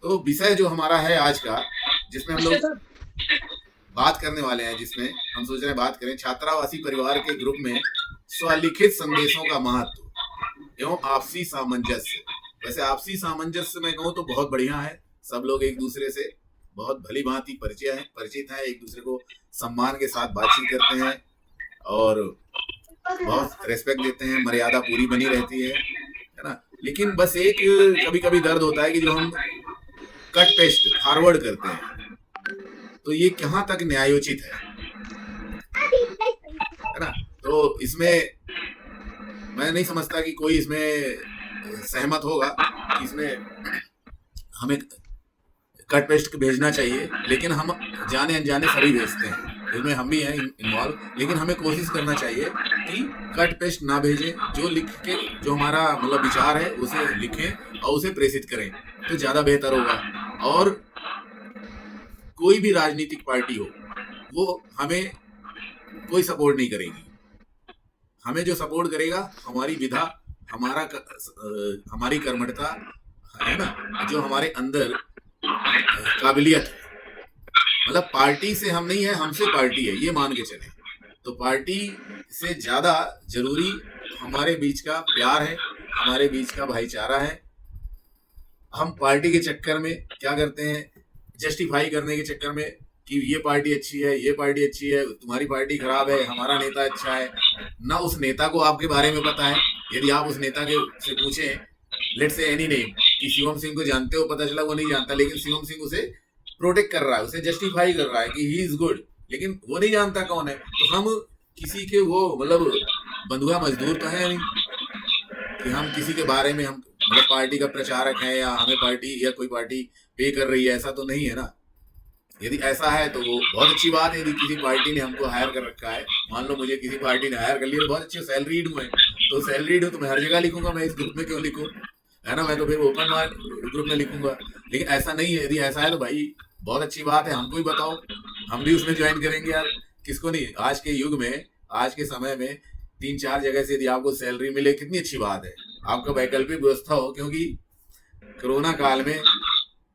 तो विषय जो हमारा है आज का, जिसमें हम लोग बात करने वाले हैं, जिसमें हम सोच रहे हैं बात करें छात्रावासी परिवार के ग्रुप में स्वलिखित संदेशों का महत्व एवं आपसी सामंजस्य। वैसे आपसी सामंजस्य में कहूँ तो बहुत बढ़िया है, सब लोग एक दूसरे से बहुत भली भांति परिचित हैं, एक दूसरे को सम्मान के साथ बातचीत करते हैं और बहुत रेस्पेक्ट देते हैं, मर्यादा पूरी बनी रहती है ना। लेकिन बस एक कभी कभी दर्द होता है कि जो हम कट पेस्ट फॉरवर्ड करते हैं तो ये कहाँ तक न्यायोचित है ना। तो इसमें मैं नहीं समझता कि कोई इसमें सहमत होगा कि इसमें हमें कट पेस्ट भेजना चाहिए, लेकिन हम जाने अनजाने सभी भेजते हैं, इसमें हम भी हैं इन्वॉल्व। लेकिन हमें कोशिश करना चाहिए कि कट पेस्ट ना भेजें, जो लिख के जो हमारा मतलब विचार है उसे लिखें और उसे प्रेषित करें तो ज़्यादा बेहतर होगा। और कोई भी राजनीतिक पार्टी हो वो हमें कोई सपोर्ट नहीं करेगी, हमें जो सपोर्ट करेगा हमारी विधा, हमारी कर्मठता है ना, जो हमारे अंदर काबिलियत है। मतलब पार्टी से हम नहीं है, हमसे पार्टी है, ये मान के चले। तो पार्टी से ज्यादा जरूरी हमारे बीच का प्यार है, हमारे बीच का भाईचारा है। हम पार्टी के चक्कर में क्या करते हैं, जस्टिफाई करने के चक्कर में कि ये पार्टी अच्छी है, ये पार्टी अच्छी है, तुम्हारी पार्टी खराब है, हमारा नेता अच्छा है ना। उस नेता को आपके बारे में पता है, यदि आप उस नेता के से पूछें, लेट्स से एनी नेम, कि शिवम सिंह को जानते हो, पता चला वो नहीं जानता, लेकिन शिवम सिंह उसे प्रोटेक्ट कर रहा है, उसे जस्टिफाई कर रहा है कि ही इज गुड, लेकिन वो नहीं जानता कौन है। तो हम किसी के वो मतलब बंधुआ मजदूर तो है नहीं कि हम किसी के बारे में हम मतलब पार्टी का प्रचारक है या हमें पार्टी या कोई पार्टी पे कर रही है, ऐसा तो नहीं है ना। यदि ऐसा है तो वो बहुत अच्छी बात है। यदि किसी पार्टी ने हमको हायर कर रखा है, मान लो मुझे किसी पार्टी ने हायर कर लिया, बहुत अच्छे सैलरीड हूँ, तो सैलरीड हूँ तो मैं हर जगह लिखूंगा, मैं इस ग्रुप में क्यों लिखूँ, है ना। मैं तो फिर ओपन मार्क ग्रुप में लिखूंगा। लेकिन ऐसा नहीं है, यदि ऐसा है तो भाई बहुत अच्छी बात है, हमको ही बताओ, हम भी उसमें ज्वाइन करेंगे यार, किसको नहीं। आज के युग में, आज के समय में 3-4 जगह से यदि आपको सैलरी मिले, कितनी अच्छी बात है। आपका वैकल्पिक व्यवस्था हो, क्योंकि कोरोना काल में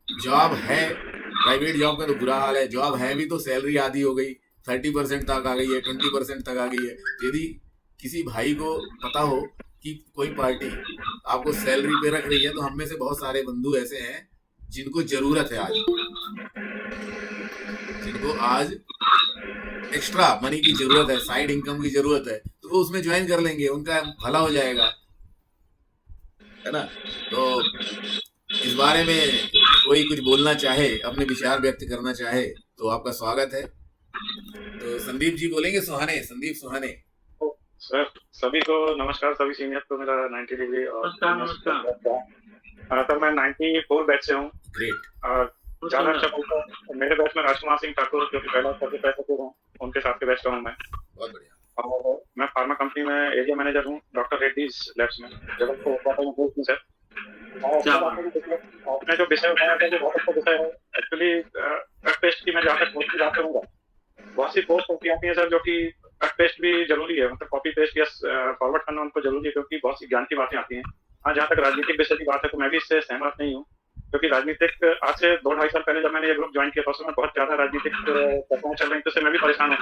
जॉब है, प्राइवेट जॉब का तो बुरा हाल है, जॉब है भी तो सैलरी आधी हो गई, 30% तक आ गई है, 20% तक आ गई है। यदि किसी भाई को पता हो कि कोई पार्टी आपको सैलरी पे रख रही है, तो हम में से बहुत सारे बंधु ऐसे हैं जिनको जरूरत है आज, जिनको आज एक्स्ट्रा मनी की जरूरत है, साइड इनकम की जरूरत है, तो वो उसमें ज्वाइन कर लेंगे, उनका भला हो जाएगा, है ना। तो इस बारे में कोई कुछ बोलना चाहे, अपने विचार व्यक्त करना चाहे तो आपका स्वागत है। तो संदीप जी बोलेंगे, संदीप सुहाने। सर सभी को नमस्कार, सभी सीनियर को मेरा 90 डिग्री और सर मैं 94 बैच से हूँ। ग्रेट। ज्यादा अच्छा बोलता मेरे बैच में राजकुमार सिंह ठाकुर जो कि पहला सबसे पैसे हूँ, उनके साथ के बैच का हूँ मैं। बहुत बढ़िया। और मैं फार्मा कंपनी में एरिया मैनेजर हूँ, डॉक्टर रेड्डीज लैब्स में, जबलपुर सर। आपने जो विषय उठाया था वो बहुत अच्छा विषय है। एक्चुअली कट पेस्ट की मैं जहाँ तक बात करूँगा, बहुत सी पोस्ट होती आती है सर, जो कि कट पेस्ट भी जरूरी है, मतलब कॉपी पेस्ट या फॉरवर्ड करना उनको जरूरी है, क्योंकि बहुत सी ज्ञान की बातें आती हैं। हाँ, जहाँ तक राजनीतिक विषय की बात है तो मैं भी इससे सहमत नहीं हूँ, क्योंकि राजनीतिक आज से 2-2.5 साल पहले जब मैंने ये ग्रुप ज्वाइन किया था, उसमें बहुत ज्यादा राजनीतिक चर्चाएं चल रही थी, उससे मैं भी परेशान हूँ,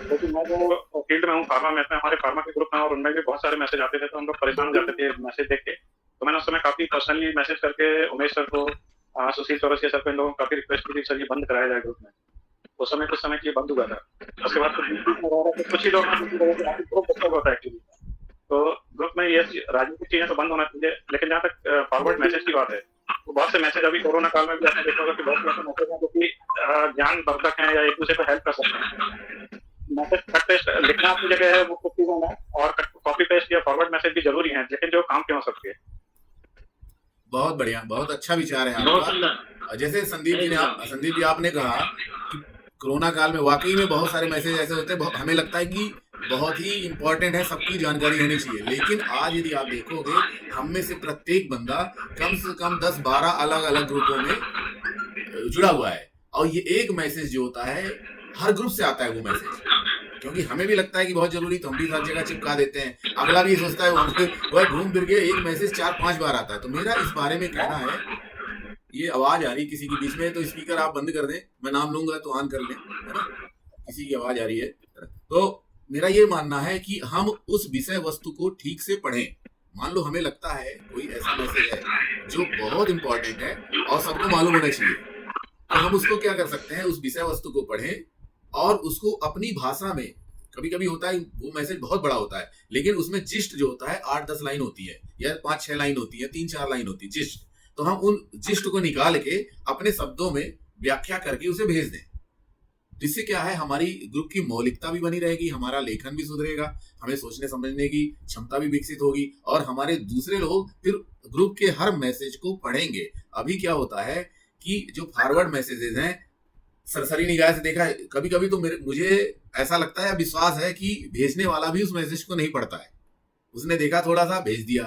क्योंकि मैं जो फील्ड में हूँ फार्मा में, हमारे फार्मा के ग्रुप में, और उनमें भी बहुत सारे मैसेज आते थे, तो हम लोग परेशान हो जाते थे मैसेज देख के। तो मैंने उस समय काफी पर्सनली मैसेज करके उमेश सर को, सुशील चौरसिया सर को, इन लोगों को काफी रिक्वेस्ट की, सर ये बंद कराया जाए ग्रुप में। उस समय कुछ समय के लिए बंद हुआ था, उसके बाद कुछ ही लोग होता है एक्चुअली। तो ग्रुप में ये राजनीतिक चीजें तो बंद होना चाहिए, लेकिन जहाँ तक फॉरवर्ड मैसेज की बात है, तो बहुत से मैसेज अभी कोरोना काल में भी आपने देखा होगा कि बहुत से मैसेज हैं जो कि ज्ञान वर्धक हैं या एक दूसरे को हेल्प कर सकते हैं। मैसेज कट पेस्ट लिखना अपनी जगह है, वो कुछ चीजें हैं, और कॉपी पेस्ट या फॉरवर्ड मैसेज भी जरूरी है, लेकिन जो काम क्यों हो सकती है। बहुत बढ़िया, बहुत अच्छा विचार है आपका। जैसे संदीप जी आपने कहा कि कोरोना काल में वाकई में बहुत सारे मैसेज ऐसे होते हैं, हमें लगता है कि बहुत ही इंपॉर्टेंट है, सबकी जानकारी होनी चाहिए। लेकिन आज यदि आप देखोगे, हम में से प्रत्येक बंदा कम से कम 10-12 अलग अलग ग्रुपों में जुड़ा हुआ है, और ये एक मैसेज जो होता है हर ग्रुप से आता है वो मैसेज, क्योंकि हमें भी लगता है कि बहुत जरूरी, तो हम भी हर जगह चिपका देते हैं। अगला भी सोचता है, वह घूम फिर के एक मैसेज 4-5 बार आता है। तो मेरा इस बारे में कहना है, ये आवाज आ रही किसी के बीच में, तो स्पीकर आप बंद कर दें, मैं नाम लूंगा तो ऑन कर लें, है ना, किसी की आवाज आ रही है। तो मेरा ये मानना है कि हम उस विषय वस्तु को ठीक से पढ़ें। मान लो हमें लगता है कोई ऐसा मैसेज है जो बहुत इंपॉर्टेंट है और सबको मालूम होना चाहिए, तो हम उसको क्या कर सकते हैं, उस विषय वस्तु को पढ़ें और उसको अपनी भाषा में, कभी कभी होता है वो मैसेज बहुत बड़ा होता है लेकिन उसमें जिस्ट जो होता है 8-10 लाइन होती है या 5-6 लाइन होती है, 3-4 लाइन होती है जिस्ट, तो हम उन जिस्ट को निकाल के अपने शब्दों में व्याख्या करके उसे भेज दें। तो इससे क्या है, हमारी ग्रुप की मौलिकता भी बनी रहेगी, हमारा लेखन भी सुधरेगा, हमें सोचने समझने की क्षमता भी विकसित होगी और हमारे दूसरे लोग फिर ग्रुप के हर मैसेज को पढ़ेंगे। अभी क्या होता है कि जो फॉरवर्ड मैसेजेस हैं, सरसरी निगाह से देखा है, कभी कभी तो मुझे ऐसा लगता है, विश्वास है कि भेजने वाला भी उस मैसेज को नहीं पढ़ता है, उसने देखा थोड़ा सा भेज दिया,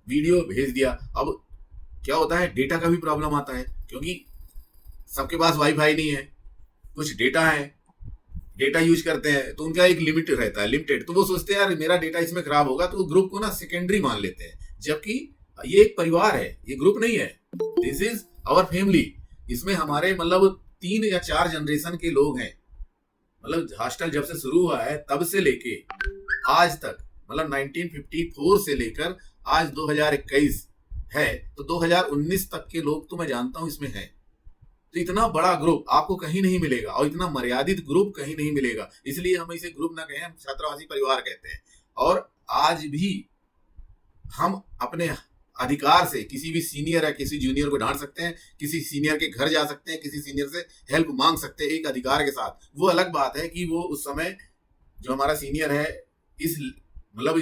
वीडियो भेज दिया। अब क्या होता है, डेटा का भी प्रॉब्लम आता है क्योंकि सबके पास वाईफाई नहीं है, कुछ डेटा है, डेटा यूज करते हैं तो उनका एक लिमिट रहता है, लिमिटेड, तो वो सोचते हैं यार मेरा डेटा इसमें खराब होगा, तो वो ग्रुप को ना सेकेंडरी मान लेते हैं, जबकि ये एक परिवार है, ये ग्रुप नहीं है, दिस इज आवर फैमिली। इसमें हमारे मतलब 3 या 4 जनरेशन के लोग हैं, मतलब हॉस्टल जब से शुरू हुआ है तब से लेके आज तक, मतलब 1954 से लेकर आज 2021 है, तो 2019 तक के लोग तो मैं जानता हूं इसमें हैं। तो इतना बड़ा ग्रुप आपको कहीं नहीं मिलेगा और इतना मर्यादित ग्रुप कहीं नहीं मिलेगा, इसलिए हम इसे ग्रुप ना कहें, हम छात्रावासी परिवार कहते हैं। और आज भी हम अपने अधिकार से किसी भी सीनियर या किसी जूनियर को डांट सकते हैं, किसी सीनियर के घर जा सकते हैं, किसी सीनियर से हेल्प मांग सकते हैं एक अधिकार के साथ। वो अलग बात है कि वो उस समय जो हमारा सीनियर है इस मतलब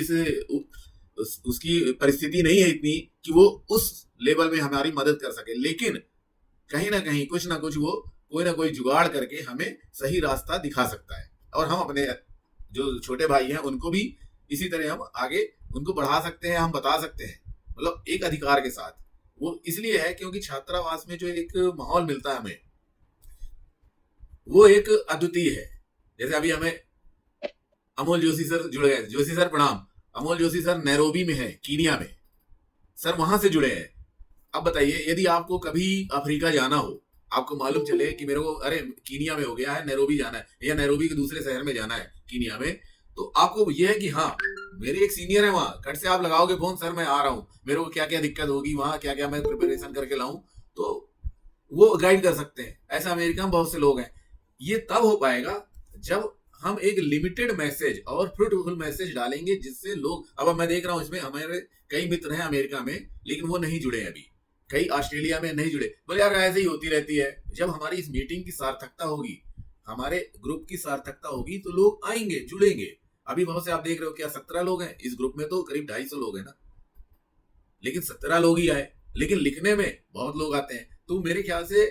उसकी परिस्थिति नहीं है इतनी कि वो उस लेवल में हमारी मदद कर सके, लेकिन कहीं ना कहीं कुछ ना कुछ वो कोई ना कोई जुगाड़ करके हमें सही रास्ता दिखा सकता है और हम अपने जो छोटे भाई हैं उनको भी इसी तरह हम आगे उनको बढ़ा सकते हैं, हम बता सकते हैं, मतलब एक अधिकार के साथ। वो इसलिए है क्योंकि छात्रावास में जो एक माहौल मिलता है हमें, वो एक अद्वितीय है। जैसे अभी हमें अमोल जोशी सर जुड़ गए, जोशी सर प्रणाम, अमोल जोशी सर नैरोबी में है, कीनिया में, सर वहां से जुड़े हैं। अब बताइए यदि आपको कभी अफ्रीका जाना हो, आपको मालूम चले कि मेरे को अरे कीनिया में हो गया है, नैरोबी जाना है या नैरोबी के दूसरे शहर में जाना है कीनिया में, तो आपको यह है कि हाँ मेरे एक सीनियर है वहां, कट से आप लगाओगे फोन, सर मैं आ रहा हूँ, मेरे को क्या क्या दिक्कत होगी वहां, क्या क्या मैं प्रिपरेशन करके लाऊं, तो वो गाइड कर सकते हैं। ऐसा अमेरिका में बहुत से लोग हैं। ये तब हो पाएगा जब हम एक लिमिटेड मैसेज और फ्रूटफुल मैसेज डालेंगे जिससे लोग, अब मैं देख रहा हूँ इसमें हमारे कई मित्र हैं अमेरिका में लेकिन वो नहीं जुड़े अभी, कई ऑस्ट्रेलिया में नहीं जुड़े, बोले यार ऐसे ही होती रहती है। जब हमारी इस मीटिंग की सार्थकता होगी, हमारे ग्रुप की सार्थकता होगी तो लोग आएंगे, जुड़ेंगे। अभी बहुत से आप देख रहे हो क्या 17 लोग हैं इस ग्रुप में, तो करीब 250 लोग हैं ना, लेकिन 17 लोग ही आए, लेकिन लिखने में बहुत लोग आते हैं। तो मेरे ख्याल से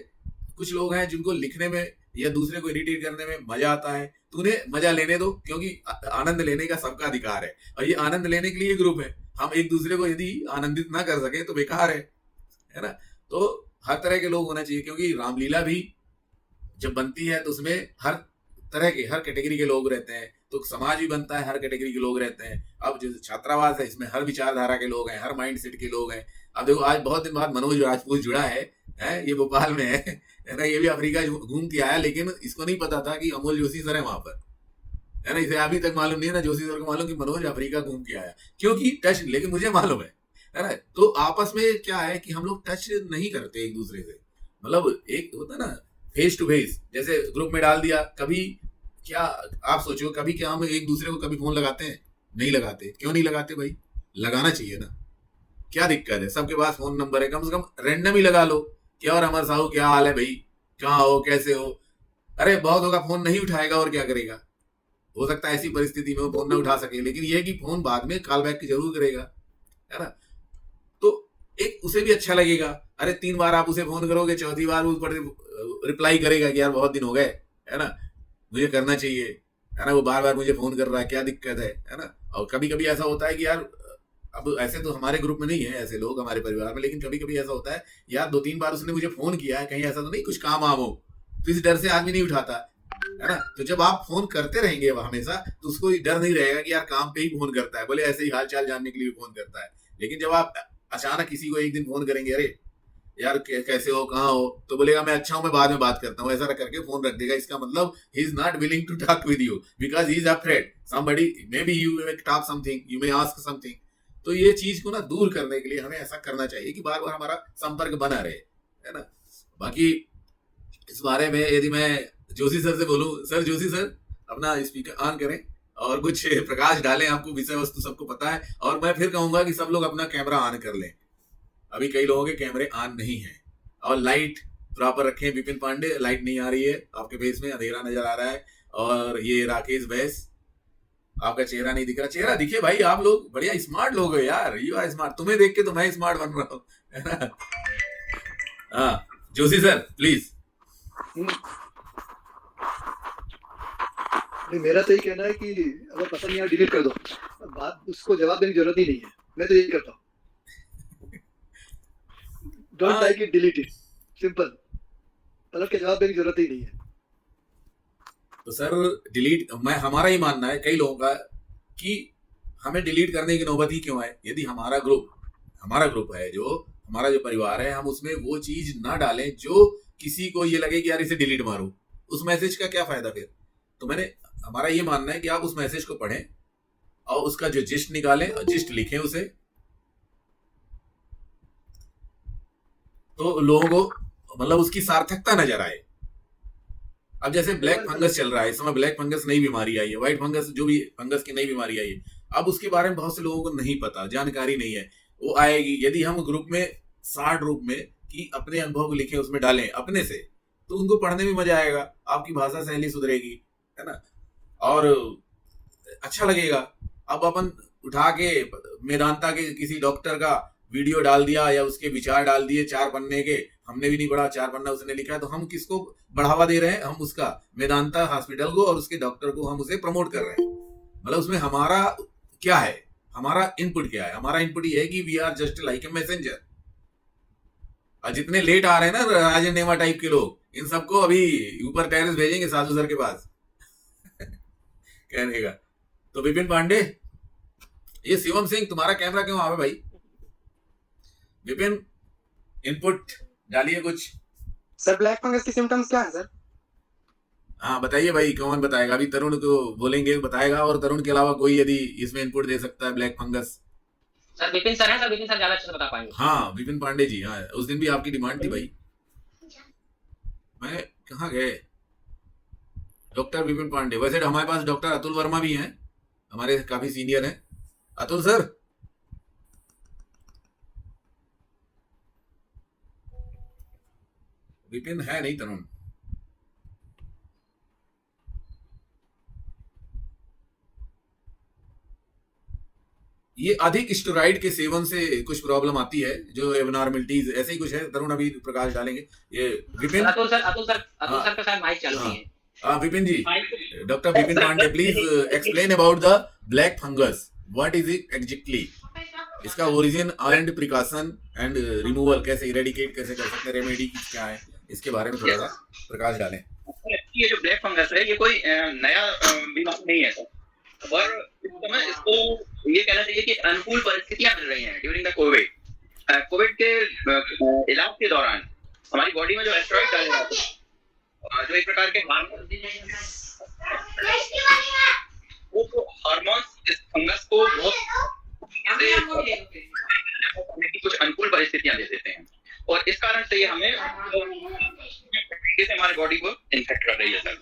कुछ लोग हैं जिनको लिखने में या दूसरे को इरिटेट करने में मजा आता है, तो उन्हें मजा लेने दो, क्योंकि आनंद लेने का सबका अधिकार है और ये आनंद लेने के लिए ग्रुप है। हम एक दूसरे को यदि आनंदित ना कर सके तो बेकार है ना। तो हर तरह के लोग होना चाहिए, क्योंकि रामलीला भी जब बनती है तो उसमें हर तरह के, हर कैटेगरी के लोग रहते हैं, तो समाज भी बनता है, हर कैटेगरी के लोग रहते हैं। अब जो छात्रावास है इसमें हर विचारधारा के लोग हैं, हर माइंड सेट के लोग हैं। अब देखो आज बहुत दिन बाद मनोज राजपूत जुड़ा है, ये भोपाल में है ना, ये भी अफ्रीका घूम के आया, लेकिन इसको नहीं पता था कि अमोल जोशी सर है वहां पर, है ना। इसे अभी तक मालूम नहीं है ना, जोशी सर को मालूम कि मनोज अफ्रीका घूम के आया, क्योंकि टच, लेकिन मुझे मालूम है ना। तो आपस में क्या है कि हम लोग टच नहीं करते एक दूसरे से, मतलब एक होता है ना फेस टू फेस, जैसे ग्रुप में डाल दिया। कभी क्या आप सोचो, कभी क्या हम एक दूसरे को कभी फोन लगाते हैं? नहीं लगाते। क्यों नहीं लगाते भाई? लगाना चाहिए ना, क्या दिक्कत है? सबके पास फोन नंबर है, कम से कम रैंडम ही लगा लो। क्या और अमर साहू क्या हाल है भाई, कहाँ हो, कैसे हो? अरे बहुत होगा फोन नहीं उठाएगा और क्या करेगा, हो सकता है ऐसी परिस्थिति में वो फोन ना उठा सके, लेकिन ये कि फोन बाद में कॉल बैक जरूर करेगा, है ना। तो एक उसे भी अच्छा लगेगा। अरे 3 बार आप उसे फोन करोगे, चौथी बार उस पर रिप्लाई करेगा कि यार बहुत दिन हो गए, है ना, मुझे करना चाहिए, है ना, वो बार बार मुझे फोन कर रहा है, क्या दिक्कत है ना। और कभी कभी ऐसा होता है कि यार, अब ऐसे तो हमारे ग्रुप में नहीं है ऐसे लोग हमारे परिवार में, लेकिन कभी कभी ऐसा होता है यार 2-3 बार उसने मुझे फोन किया है, कहीं ऐसा तो नहीं कुछ काम आम हो, तो इस डर से आदमी नहीं उठाता, है ना। तो जब आप फोन करते रहेंगे हमेशा, तो उसको डर नहीं रहेगा कि यार काम पे ही फोन करता है, बोले ऐसे ही हाल चाल जानने के लिए फोन करता है। लेकिन जब आप अचानक किसी को एक दिन फोन करेंगे, अरे यार कैसे हो, कहाँ हो, तो बोलेगा मैं अच्छा हूँ, मैं बाद में बात करता हूँ, ऐसा करके फोन रख देगा। इसका मतलब he is not willing to talk with you because he is afraid somebody may be you may talk something, you may ask something. तो ये चीज को ना दूर करने के लिए हमें ऐसा करना चाहिए कि बार बार हमारा संपर्क बना रहे, है ना। बाकी इस बारे में यदि मैं जोशी सर से बोलूं, सर जोशी सर अपना स्पीकर ऑन करें और कुछ प्रकाश डालें, आपको विषय वस्तु सबको पता है। और मैं फिर कहूंगा कि सब लोग अपना कैमरा ऑन कर लें, अभी कई लोगों के कैमरे ऑन नहीं है। और लाइट प्रॉपर रखें। विपिन पांडे लाइट नहीं आ रही है आपके फेस में, अंधेरा नजर आ रहा है। और ये राकेश बैस, आपका चेहरा नहीं दिख रहा, चेहरा दिखे भाई। आप लोग बढ़िया स्मार्ट लोग हो यार, यू आर स्मार्ट, तुम्हें देख के तो मैं स्मार्ट बन रहा हूँ, है ना। हाँ जोशी सर प्लीज। नहीं, मेरा तो यही कहना है कि अगर पसंद नहीं आया डिलीट कर दो, बात उसको जवाब देने की जरूरत ही नहीं है। मैं तो यही करता हूँ, don't like it delete it, simple, पलट के जवाब देने की जरूरत ही नहीं है। तो सर डिलीट, मैं हमारा ही मानना है कई लोगों का कि हमें डिलीट करने की नौबत ही क्यों है। यदि हमारा ग्रुप है, जो हमारा जो परिवार है, हम उसमें वो चीज ना डालें जो किसी को ये लगे कि यार इसे डिलीट मारो, उस मैसेज का क्या फायदा फिर। तो हमारा ये मानना है कि आप उस मैसेज को पढ़ें और उसका जो जिस्ट निकालें और जिस्ट लिखें उसे, तो लोगों को मतलब उसकी सार्थकता नजर आए। अब जैसे ब्लैक फंगस चल रहा है इस समय, ब्लैक फंगस नई बीमारी आई है, व्हाइट फंगस जो भी फंगस की नई बीमारी आई है, अब उसके बारे में बहुत से लोगों को नहीं पता, जानकारी नहीं है। वो आएगी, यदि हम ग्रुप में शार्ट रूप में कि अपने अनुभव को लिखें, उसमें डालें अपने से, तो उनको पढ़ने में मजा आएगा, आपकी भाषा शैली सुधरेगी, है ना, और अच्छा लगेगा। अब अपन उठा के मेदांता के किसी डॉक्टर का वीडियो डाल दिया या उसके विचार डाल दिए 4 पन्ने के, हमने भी नहीं पढ़ा, 4 पन्ना उसने लिखा है, तो हम किसको बढ़ावा दे रहे हैं, हम उसका मेदांता हॉस्पिटल को और उसके डॉक्टर को हम उसे प्रमोट कर रहे हैं। मतलब उसमें हमारा क्या है, हमारा इनपुट क्या है, हमारा इनपुट ये है कि we are just like a messenger. और जितने लेट आ रहे हैं ना राजन नेमा टाइप के लोग, इन सबको अभी ऊपर टेरेस भेजेंगे साधु सर के पास कहने का। तो विपिन पांडे, ये शिवम सिंह तुम्हारा कैमरा क्यों आवे भाई। विपिन इनपुट डालिए कुछ। सर ब्लैक फंगस की सिम्टम्स क्या है सर? हाँ बताइए भाई, कौन बताएगा, अभी तरुण को बोलेंगे बताएगा, और तरुण के अलावा कोई यदि इसमें इनपुट दे सकता है black fungus. Sir Vipin sir है, सर विपिन सर ज्यादा अच्छे से बता पाएंगे। हाँ विपिन पांडे जी, हाँ उस दिन भी आपकी डिमांड थी भाई। मैं कहाँ गए डॉक्टर विपिन पांडे। वैसे हमारे पास डॉक्टर अतुल वर्मा भी हैं, हमारे काफी सीनियर हैं। अतुल सर, विपिन है नहीं, तरुण। ये अधिक स्टेरॉइड के सेवन से कुछ प्रॉब्लम आती है, जो एबनॉर्मलिटीज ऐसे ही कुछ है। तरुण अभी प्रकाश डालेंगे। ये विपिन, अतुल सर का शायद माइक चालू नहीं है। Vipin ji, doctor Vipin Pandey please explain about the black fungus, what is it exactly, इसका origin and precaution and removal, कैसे इरेडिकेट कैसे कर सकते हैं, रेमेडी क्या है, इसके बारे में थोड़ा सा प्रकाश डालें। ये जो ब्लैक फंगस है ये कोई नया बीमारी नहीं है सर, और इस समय इसको ये कहना चाहिए कि अनुकूल परिस्थितियां मिल रही हैं ड्यूरिंग द कोविड के इलाज के दौरान हमारी बॉडी में जो एस्टेरॉइड डाले जाते हैं, जो एक प्रकार के हार्मोन, वो हार्मोन्स इस फंगस को बहुत कुछ अनुकूल परिस्थितियां दे देते हैं, और इस कारण से ये हमें तरीके से हमारे बॉडी को इन्फेक्ट कर रही है सर।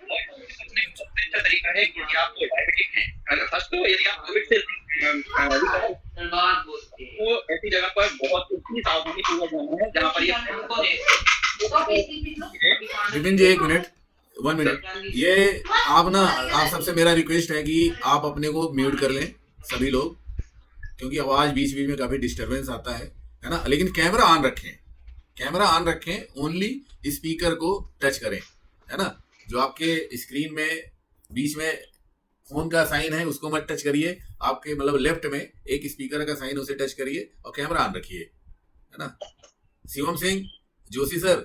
सबसे अच्छा तरीका है कि आप डायबिटिक हैं, फर्स्ट तो यदि आप कोविड से तो ऐसी जगह पर बहुत उतनी सावधानी पूर्वक जाना है जहाँ पर ये। विपिन जी एक मिनट, 1 मिनट, ये आप सबसे मेरा रिक्वेस्ट है कि आप अपने को म्यूट कर लें सभी लोग, क्योंकि आवाज बीच बीच में काफी डिस्टरबेंस आता है ना। लेकिन कैमरा ऑन रखें, ओनली स्पीकर को टच करें, है ना। जो आपके स्क्रीन में बीच में फोन का साइन है उसको मत टच करिए, आपके मतलब लेफ्ट में एक स्पीकर का साइन उसे टच करिए और कैमरा ऑन रखिए, है ना। शिवम सिंह, जोशी सर,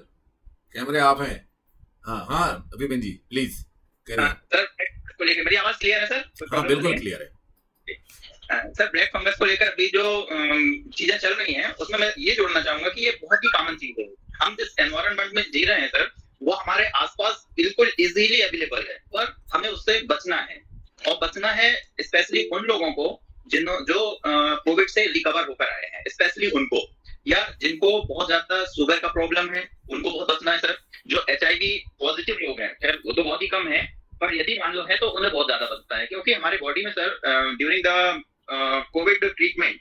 कैमरे आप हैं। हाँ विपिन जी प्लीज करिए। सर मेरी आवाज क्लियर है सर? हाँ बिल्कुल क्लियर है। सर ब्लैक फंगस को लेकर अभी जो चीजें चल रही हैं उसमें मैं ये जोड़ना चाहूंगा कि ये बहुत ही कॉमन चीज है। हम जिस एनवायरनमेंट में जी रहे हैं सर, वो हमारे आसपास बिल्कुल इजीली अवेलेबल है, पर हमें उससे बचना है। और बचना है स्पेशली उन लोगों को जो कोविड से रिकवर होकर आए हैं, स्पेशली उनको, या जिनको बहुत ज्यादा शुगर का प्रॉब्लम है, उनको बहुत बचना है सर। जो HIV पॉजिटिव लोग हैं, खैर वो तो बहुत ही कम है, पर यदि मान लो है तो उन्हें बहुत ज्यादा बचता है, क्योंकि हमारे बॉडी में sir during the Covid treatment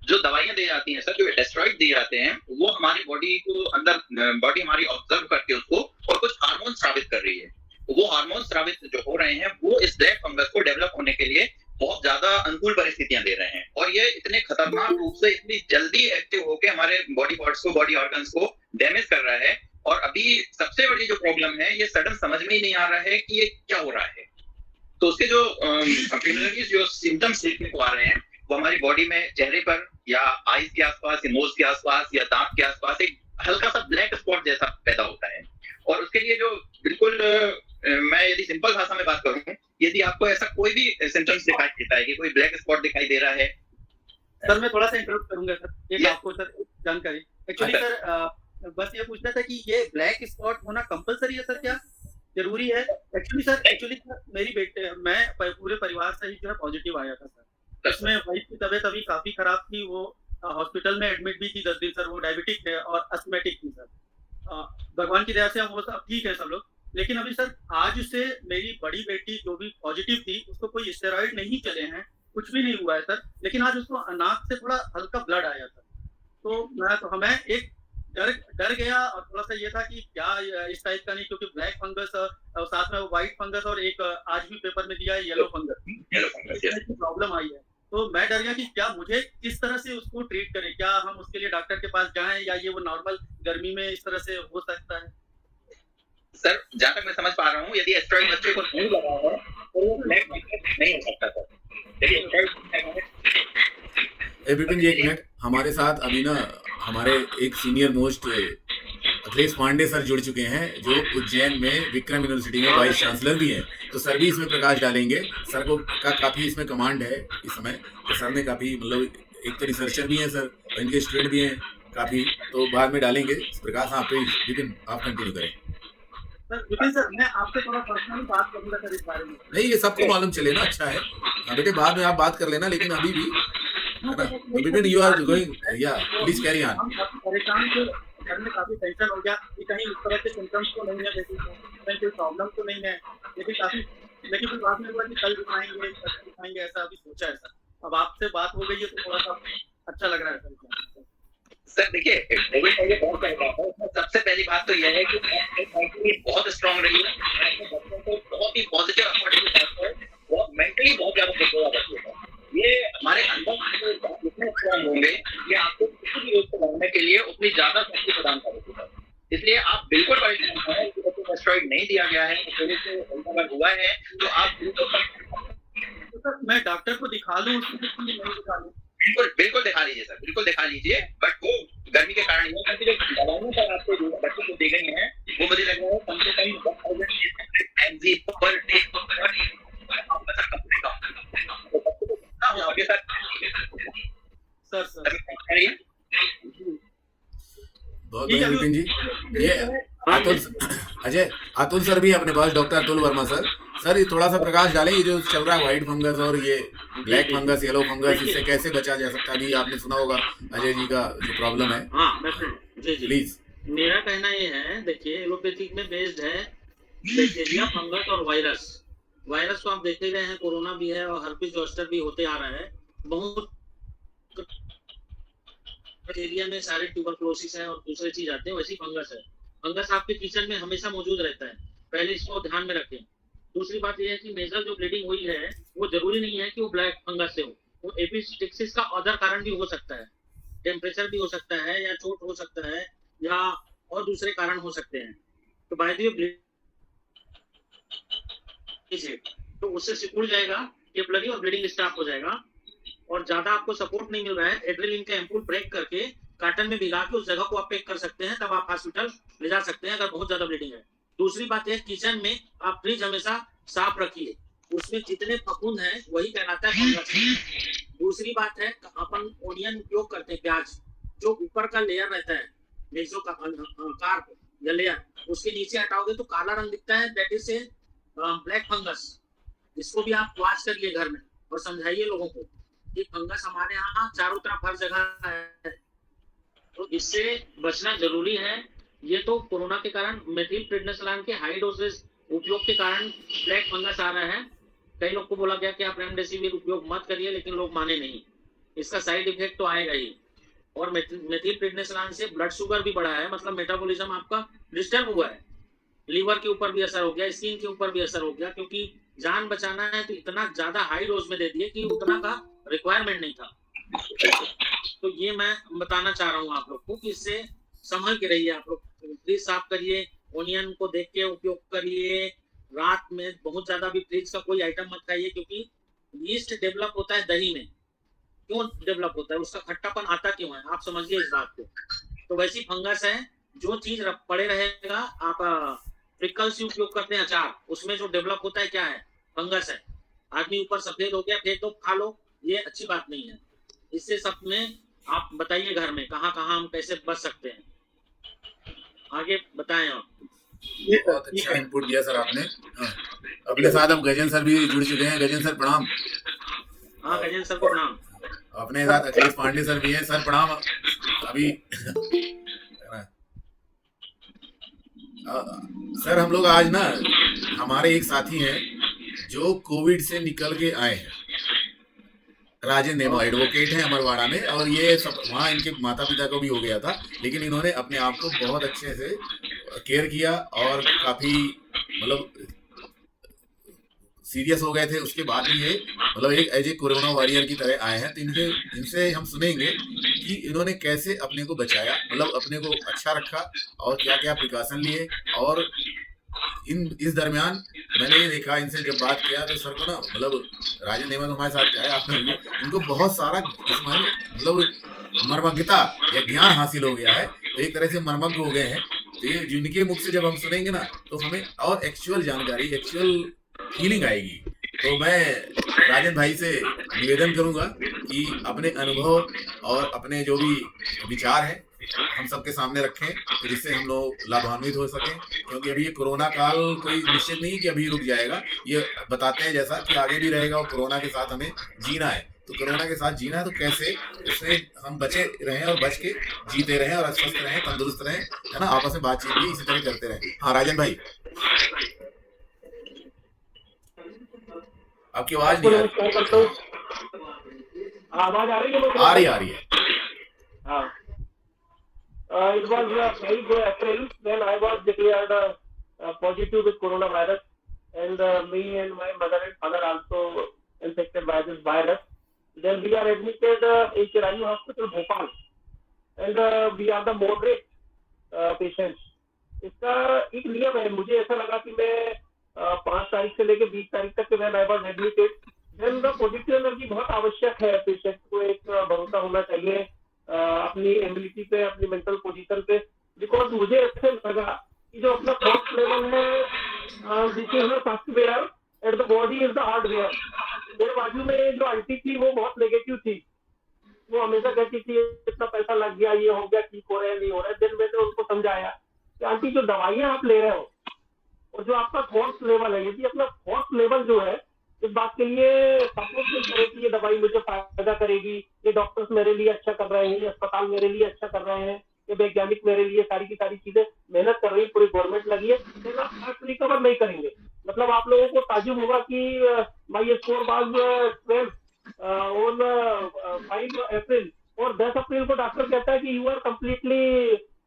जो दवाइयां दी जाती हैं सर, जो एस्टेरॉइड दिए जाते हैं, वो हमारी बॉडी को अंदर, बॉडी हमारी ऑब्जर्व करके उसको और कुछ हार्मोन स्रावित कर रही है। वो हार्मोन स्रावित जो हो रहे हैं वो इस ब्लैक फंगस को डेवलप होने के लिए बहुत ज्यादा अनुकूल परिस्थितियां दे रहे हैं, और ये इतने खतरनाक रूप से इतनी जल्दी एक्टिव होकर हमारे बॉडी पार्ट्स को, बॉडी ऑर्गन्स को डैमेज कर रहा है। और अभी सबसे बड़ी जो प्रॉब्लम है, ये सडन समझ में ही नहीं आ रहा है कि ये क्या हो रहा है। तो उसके जो प्रिलिमिनरीज जो सिम्टम्स देखने को आ रहे हैं, वो हमारी बॉडी में चेहरे पर या आईज के आसपास या नोज के आसपास या दांत के आसपास एक हल्का सा ब्लैक स्पॉट जैसा पैदा होता है। और उसके लिए जो बिल्कुल मैं यदि सिंपल भाषा में बात करूं, यदि आपको ऐसा कोई भी सिम्टम्स दिखाई देता है कि कोई ब्लैक स्पॉट दिखाई दे रहा है। सर मैं थोड़ा सा इंटरप्ट करूंगा सर, एक Yes. आपको सर जानकारी एक्चुअली सर बस ये पूछना था कि ये ब्लैक स्पॉट होना कंपलसरी है सर, क्या जरूरी है? एक्चुअली सर मेरी बेटे, मैं पूरे परिवार से ही जो है पॉजिटिव आया था सर। इसमें वाइफ की तबीयत अभी काफी खराब थी, वो हॉस्पिटल में एडमिट भी थी 10 दिन सर। वो डायबिटिक है और अस्थमेटिक थी सर। भगवान की दया से हम वो सब ठीक है सब लोग, लेकिन अभी सर आज से मेरी बड़ी बेटी जो भी पॉजिटिव थी, उसको कोई स्टेरॉइड नहीं चले हैं, कुछ भी नहीं हुआ है सर, लेकिन आज उसको नाक से थोड़ा हल्का ब्लड आया सर। तो हमें एक डर गया, और थोड़ा सा ये था कि क्या इस टाइप का नहीं, क्योंकि ब्लैक फंगस और साथ में व्हाइट फंगस और एक आज भी पेपर में दिया है येलो फंगस, प्रॉब्लम आई है। तो मैं डर गया कि क्या मुझे किस तरह से उसको ट्रीट करें, क्या हम उसके लिए डॉक्टर के पास जाएं, या ये वो नॉर्मल गर्मी में इस तरह से हो सकता है? सर जहां तक मैं समझ पा रहा हूँ, यदि एस्टेरॉइड बच्चे को नहीं लगा है तो वो ब्लैक फंगस नहीं हो सकता सर। यदि एस्टेरॉइड विपिन जी, एक मिनट, हमारे साथ अभी ना हमारे एक senior most Akhilesh Pandey sir जुड़ चुके हैं, जो उज्जैन में विक्रम यूनिवर्सिटी में वाइस चांसलर भी हैं। तो सर भी इसमें प्रकाश डालेंगे। सर को काफ़ी इसमें कमांड है इस समय, तो सर ने काफ़ी, मतलब एक तो रिसर्चर भी हैं सर, और इनके स्टूडेंट भी हैं काफ़ी, तो बाद में डालेंगे प्रकाश। हाँ प्लीज विपिन, आप कंटिन्यू करें। सर विपिन सर, मैं आपसे थोड़ा पर्सनली बात करूंगा सर इस बारे में। नहीं, ये सबको मालूम चले ना, अच्छा है। हाँ बेटे, बाद में आप बात कर लेना, लेकिन अभी भी है ना। विपिन, यू आर गोइंग, या प्लीज कैरी ऑन। हम काफी परेशान थे, घर में काफी टेंशन हो गया कि कहीं इस तरह के सिम्टम्स तो नहीं है, बेटी को कहीं कोई प्रॉब्लम तो नहीं है, लेकिन फिर बाद में हुआ कि कल दिखाएंगे, ऐसा अभी सोचा है सर। अब आपसे बात हो गई है तो थोड़ा सा अच्छा लग रहा है सर। सर देखिए, कोविड का ये बहुत चल रहा है। सबसे पहली बात तो यह है कि बहुत स्ट्रांग रही है, बच्चों को बहुत ही पॉजिटिव अप्रोच, बहुत मेंटली बहुत ज्यादा प्रिपेयर रखिएगा। ये हमारे अंदर इतने स्ट्रांग होंगे कि आपको किसी भी रोग को लड़ने के लिए उतनी ज्यादा शक्ति प्रदान करेगा। इसलिए आप बिल्कुल परेशान न हों कि बच्चों को एस्टेरॉइड नहीं दिया गया है, कोविड से अगर हुआ है तो आप तो सर मैं डॉक्टर को दिखा लूं, उसको नहीं दिखा लूं? बिल्कुल दिखा लीजिए सर, बिल्कुल दिखा लीजिए। बट वो गर्मी के कारण ही है, क्योंकि जो दवाइयां सर आपको बच्चों को दी गई हैं, वो मुझे लग रहा है कम से कम 1000 पर डे सर बहुत बढ़िया विपिन जी। ये अतुल सर भी अपने पास, doctor Atul Verma sir. Sir ये थोड़ा सा प्रकाश डालें, ये जो चल रहा है व्हाइट फंगस और ये ब्लैक फंगस, येलो फंगस, इससे कैसे बचा जा सकता है? अभी आपने सुना होगा अजय जी का जो प्रॉब्लम है। हाँ जी प्लीज। मेरा कहना ये है, देखिए एलोपैथिक में बेस्ड है बैक्टीरिया, फंगस और वायरस। वायरस को आप देखे गए हैं, कोरोना भी है और हर्पिस जोस्टर भी होते आ रहा है। बहुत एरिया में सारे ट्यूबरक्लोसिस है और दूसरे चीज आते हैं, वैसी फंगस है। फंगस आपके किचन में हमेशा मौजूद रहता है, पहले इसको ध्यान में रखें। दूसरी बात यह है कि मेजर जो ब्लीडिंग हुई है वो जरूरी नहीं है कि वो ब्लैक फंगस से हो, वो एपिस्टिक्सिस का अदर कारण भी हो सकता है, टेम्परेचर भी हो सकता है, या चोट हो सकता है, या और दूसरे कारण हो सकते हैं। तो बाय द वे तो उससे सिकुड़ जाएगा, केपलरी और ब्लीडिंग स्टॉप हो जाएगा। और ज्यादा आपको सपोर्ट नहीं मिल रहा है, एड्रेनलिन का एम्पूल ब्रेक करके काटन में भिगा के उस जगह को आप पैक कर सकते हैं, तब आप हॉस्पिटल ले जा सकते हैं अगर बहुत ज्यादा ब्लीडिंग है। दूसरी बात है, किचन में आप फ्रिज हमेशा साफ रखिए, उसमें जितने फफूंद हैं वही कहलाता है फंगस। दूसरी बात है अपन ओनियन उपयोग करते हैं, प्याज जो ऊपर का लेयर रहता है मेसो का कार्प या लेयर, उसके नीचे हटाओगे तो काला रंग दिखता है, that is a black fungus. इसको भी आप वॉच करिए घर में और समझाइए लोगों को कि फंगस हमारे यहाँ चारों तरफ हर जगह है, तो इससे बचना जरूरी है। ये तो कोरोना के कारण मेथिल प्रेडनिसोलोन के हाई डोजेस उपयोग के कारण ब्लैक फंगस आ रहा है। कई लोग को बोला गया कि आप रेमडेसिविर उपयोग मत करिए, लेकिन लोग माने नहीं। इसका साइड इफेक्ट तो आएगा ही। और मेथिल प्रेडनिसोलोन से ब्लड शुगर भी बढ़ा है, मतलब मेटाबॉलिज्म आपका डिस्टर्ब हुआ है, लीवर के ऊपर भी असर हो गया, स्किन के ऊपर भी असर हो गया, क्योंकि जान बचाना है तो इतना ज्यादा हाई डोज में दे दिए कि उतना का रिक्वायरमेंट नहीं था। तो ये मैं बताना चाह रहा हूँ आप लोग को कि इससे संभल के रहिए। आप लोग फ्रिज साफ करिए, ओनियन को देख के उपयोग करिए। रात में बहुत ज्यादा भी फ्रिज का कोई आइटम मत खाइए, क्योंकि यीस्ट डेवलप होता है दही में। क्यों डेवलप होता है, उसका खट्टापन आता क्यों है, आप समझिए इस बात को। तो वैसी फंगस है, जो चीज पड़े रहेगा, आप पिकल्स उपयोग करते हैं अचार, उसमें जो डेवलप होता है क्या है, फंगस है। आदमी ऊपर सफेद हो गया, फेंक दो, खा लो, ये अच्छी बात नहीं है। इससे सब में आप बताइए घर में कहाँ कहाँ हम कैसे बच सकते हैं, आगे बताएं आप। बहुत अच्छा इनपुट दिया सर आपने। हाँ, अपने साथ अब गजन सर भी जुड़ चुके हैं। गजन सर प्रणाम। हाँ गजेंद्र सर को प्रणाम। अपने साथ अखिलेश पांडे सर भी हैं। सर प्रणाम। अभी सर हम लोग आज ना, हमारे एक साथी हैं जो कोविड से निकल के आए हैं, राजेंद्र नेमा एडवोकेट हैं अमरवाड़ा में, और ये सब वहाँ इनके माता पिता को भी हो गया था, लेकिन इन्होंने अपने आप को बहुत अच्छे से केयर किया और काफ़ी मतलब सीरियस हो गए थे। उसके बाद भी ये मतलब एक एज ए कोरोना वॉरियर की तरह आए हैं। तो इनसे हम सुनेंगे कि इन्होंने कैसे अपने को बचाया, मतलब अपने को अच्छा रखा और क्या क्या प्रिकॉशन लिए। और इस दरमियान मैंने ये देखा, इनसे जब बात किया तो सर को ना, मतलब राजेंद्र नेमा तो हमारे साथ क्या है, आपने इनको बहुत सारा इसमें मतलब मर्मज्ञता या ज्ञान हासिल हो गया है, तो एक तरह से मर्मज्ञ हो गए हैं। तो ये जिनके मुख से जब हम सुनेंगे ना, तो हमें और एक्चुअल जानकारी, एक्चुअल फीलिंग आएगी। तो मैं राजेंद्र भाई से निवेदन करूंगा कि अपने अनुभव और अपने जो भी विचार हैं हम सबके सामने रखें, तो जिससे हम लोग लाभान्वित हो सकें। क्योंकि अभी ये कोरोना काल कोई निश्चित नहीं कि अभी रुक जाएगा, ये बताते हैं जैसा कि आगे भी रहेगा और कोरोना के साथ हमें जीना है। तो कोरोना के साथ जीना है, तो कैसे इससे हम बचे रहें और बच के जीते रहें और स्वस्थ रहें, तंदुरुस्त रहें, है ना। आपस में बातचीत भी इसी तरह करते रहें। हाँ राजन भाई, आपकी आवाज नहीं आ रही। आवाज आ रही है? आ रही है। हाँ। It was 5 April when I was declared positive with coronavirus, and me and my mother and father also infected by this virus. Then we are admitted in Chirayu Hospital, Bhopal, and we are the moderate patients. इसका एक नियम है, मुझे ऐसा लगा कि मैं 5 तारीख से लेकर 20 तारीख तक when I was admitted, then the positive energy बहुत आवश्यक है। पेशेंट को एक भरोसा होना चाहिए अपनी एबिलिटी पे, अपनी मेंटल पोजीशन पे। बिकॉज मुझे ऐसे लगा कि जो अपना फर्स्ट लेवल है, this is the software and the body is the hardware. मेरे बाजू में जो आंटी थी वो बहुत नेगेटिव थी, वो हमेशा कहती थी इतना पैसा लग गया, ये हो गया, ठीक हो रहा है, नहीं हो रहा है। दिन मैंने उनको समझाया कि आंटी जो दवाइयां आप ले रहे हो और जो आपका फोर्थ लेवल है, यदि अपना फोर्थ लेवल जो है इस बात के लिए सपोर्ट नहीं करे कि ये दवाई मुझे फायदा करेगी, ये डॉक्टर्स मेरे लिए अच्छा कर रहे हैं, ये अस्पताल मेरे लिए अच्छा कर रहे हैं, ये वैज्ञानिक मेरे लिए सारी की सारी चीजें मेहनत कर रही है, पूरी गवर्नमेंट लगी है, लेकिन आप रिकवर नहीं करेंगे। मतलब आप लोगों को ताजुब होगा कि माय स्कोर वाज 12 ऑन 5 अप्रैल, और 10 अप्रैल को डॉक्टर कहता है कि यू आर कम्प्लीटली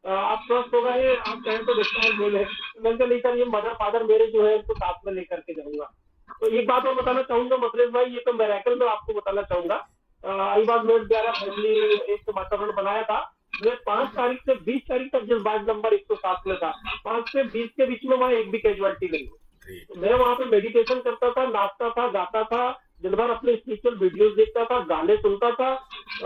आप स्वस्थ हो गए, आप कहें तो डिस्चार्ज मिले। मैंने नहीं सर, ये मदर फादर मेरे जो है उनको साथ में लेकर के जाऊंगा। तो एक बात और बताना चाहूंगा मतरेश भाई, ये तो मिरेकल में आपको बताना चाहूंगा। आई वाज मेड द्वारा फैमिली एक वातावरण बनाया था। मैं 5 तारीख से 20 तारीख तक जिस वार्ड नंबर 107 में था, 5 से 20 के बीच में वहाँ एक भी कैजुअलिटी नहीं हुई। तो मैं वहाँ पे मेडिटेशन करता था, नाचता था, गाता था, दिन भर अपने स्पिरिचुअल वीडियोस देखता था, गाने सुनता था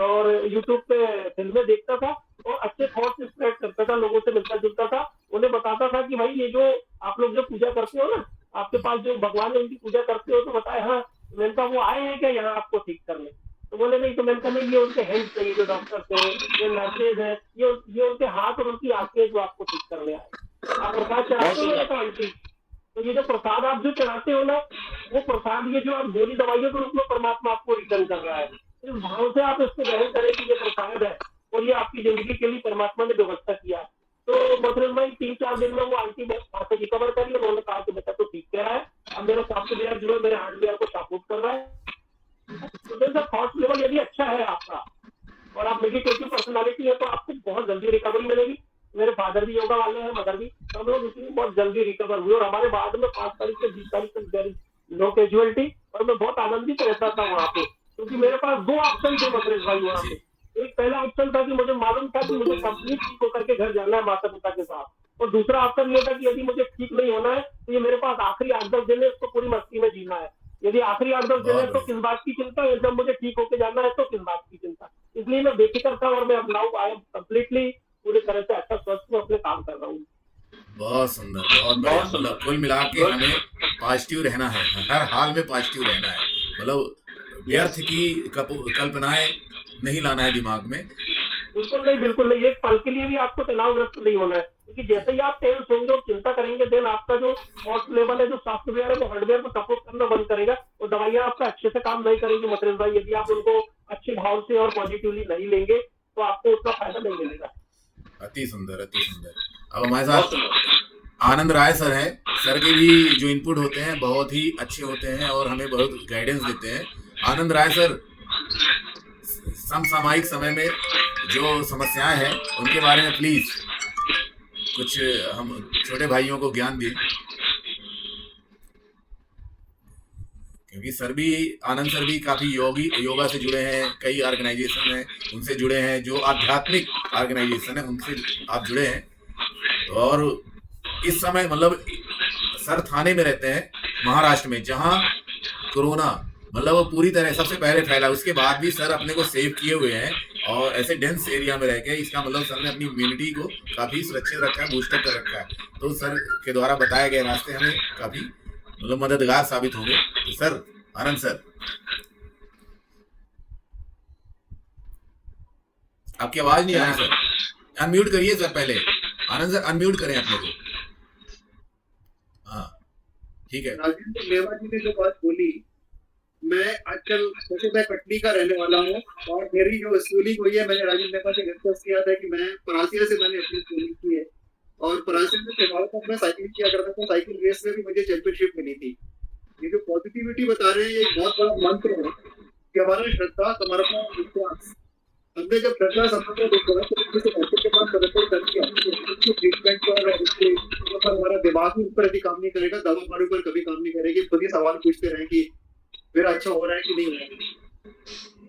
और यूट्यूब पे फिल्में देखता था और अच्छे थॉट्स स्प्रेड करता था, लोगों से मिलता जुलता था, उन्हें बताता था कि भाई ये जो आप लोग जो पूजा करते हो ना, आपके पास जो भगवान है उनकी पूजा करते हो, तो बताए हाँ, मैंने कहा वो आए हैं क्या यहाँ आपको ठीक करने। तो बोले नहीं, तो मैंने कहा नहीं, ये उनके हेल्थ चाहिए जो डॉक्टर है, ये नर्सेज है, ये उनके हाथ और उनकी आंखें जो आपको ठीक कर ले आए। आप प्रसाद चढ़ाते हो तो आंटी, तो ये जो प्रसाद आप जो चढ़ाते हो ना, वो प्रसाद ये जो आप गोली दवाइयों के रूप में परमात्मा आपको रिटर्न कर रहा है। इस भाव से आप इसको ग्रहण करें कि ये प्रसाद है और ये आपकी जिंदगी के लिए परमात्मा ने व्यवस्था किया। तो मथुरेश भाई 3-4 दिन में वो आंटी वहां से रिकवर करी, उन्होंने कहा कि बेटा तो ठीक कह रहा है, अब मेरा सॉफ्टवेयर जो है मेरे हार्डवेयर को सपोर्ट कर रहा है। तो जैसा थॉट लेवल यदि अच्छा है आपका और आप मेडिटेटिव पर्सनालिटी है तो आपको बहुत जल्दी रिकवरी मिलेगी। मेरे फादर भी योगा वाले हैं, मदर भी, तो हम लोग इसलिए बहुत जल्दी रिकवर हुए और हमारे बाद में 5 तारीख से 20 तारीख तक नो कैजुअलिटी, और मैं बहुत आनंदित रहता था वहाँ पे, क्योंकि मेरे पास 2 ऑप्शन थे मथुरेश भाई वहाँ पे। एक पहला ऑप्शन था कि मुझे मालूम था कि मुझे कंप्लीट ठीक होकर के घर जाना है माता पिता के साथ, और दूसरा ऑप्शन ये था कि यदि मुझे ठीक नहीं होना है तो ये मेरे पास आखिरी 8-10 दिन है, इसको पूरी मस्ती में जीना है। यदि आखिरी 8-10 दिन है तो किस बात की चिंता, जब मुझे ठीक होके जाना है तो किस बात की चिंता। इसलिए मैं बेफिक्र था और मैं अब नाउ आई एम कम्प्लीटली पूरी तरह से अच्छा स्वस्थ में अपने काम कर रहा हूँ। बहुत सुंदर, बहुत बढ़िया। मतलब कुल मिला के हमें पॉजिटिव रहना है, हर हाल में पॉजिटिव रहना है। मतलब व्यर्थ की कल्पनाएं नहीं लाना है दिमाग में। बिल्कुल नहीं, बिल्कुल नहीं। एक पल के लिए भी आपको तनावग्रस्त नहीं होना है, क्योंकि जैसे ही आप टेंस होंगे और चिंता करेंगे, देन आपका जो कॉस्ट लेवल है, जो सॉफ्टवेयर है, वो हार्डवेयर को सपोर्ट करना बंद करेगा और दवाइयां आपका अच्छे से काम नहीं करेंगी मथुरेश भाई। यदि आप उनको अच्छे भाव से और पॉजिटिवली नहीं लेंगे तो आपको उतना फायदा नहीं मिलेगा। अति सुंदर, अति सुंदर। अब हमारे साथ आनंद राय सर हैं। सर के भी जो इनपुट होते हैं बहुत ही अच्छे होते हैं और हमें बहुत गाइडेंस देते हैं। आनंद राय सर, समसामयिक समय में जो समस्याएं हैं उनके बारे में प्लीज कुछ हम छोटे भाइयों को ज्ञान दें, क्योंकि सर भी, आनंद सर भी काफी योगा से जुड़े हैं, कई ऑर्गेनाइजेशन हैं उनसे जुड़े हैं, जो आध्यात्मिक ऑर्गेनाइजेशन है उनसे आप जुड़े हैं। और इस समय मतलब सर थाने में रहते हैं महाराष्ट्र में, जहां कोरोना मतलब वो पूरी तरह सबसे पहले फैला, उसके बाद भी सर अपने को सेव किए हुए हैं और ऐसे डेंस एरिया में रह के, इसका मतलब सर ने अपनी इम्यूनिटी को काफी सुरक्षित रखा है, बूस्टअप कर रखा है। तो सर के द्वारा बताए गए रास्ते हमें काफी मतलब मददगार साबित होंगे। तो सर, आनंद सर, आपकी आवाज नहीं आ रही सर, अनम्यूट करिए सर पहले। आनंद सर अनम्यूट करें अपने को। हाँ ठीक है। राजेंद्र मेवा जी ने जो बात बोली, मैं आजकल जैसे मैं कटनी का रहने वाला हूँ और मेरी जो स्कूलिंग हुई है, मैंने राजेंद्र मेवा से डिस्कस किया था कि मैं परासिया से मैंने अपनी स्कूलिंग की है और परासिया से फिलहाल तक मैं साइकिलिंग किया करता था। साइकिल रेस में भी मुझे चैंपियनशिप मिली थी। ये जो पॉजिटिविटी बता रहे हैं, ये एक बहुत बड़ा मंत्र है कि हमारा श्रद्धा, समर्पण, विश्वास, हमने जब श्रद्धा समर्पण के बाद प्रदर्शन करके ट्रीटमेंट पर हमारा दिमाग ही ऊपर काम नहीं करेगा, दवा हमारे ऊपर कभी काम नहीं करेगी। खुद ही सवाल पूछते रहे कि मेरा अच्छा हो रहा है कि नहीं हो रहा है।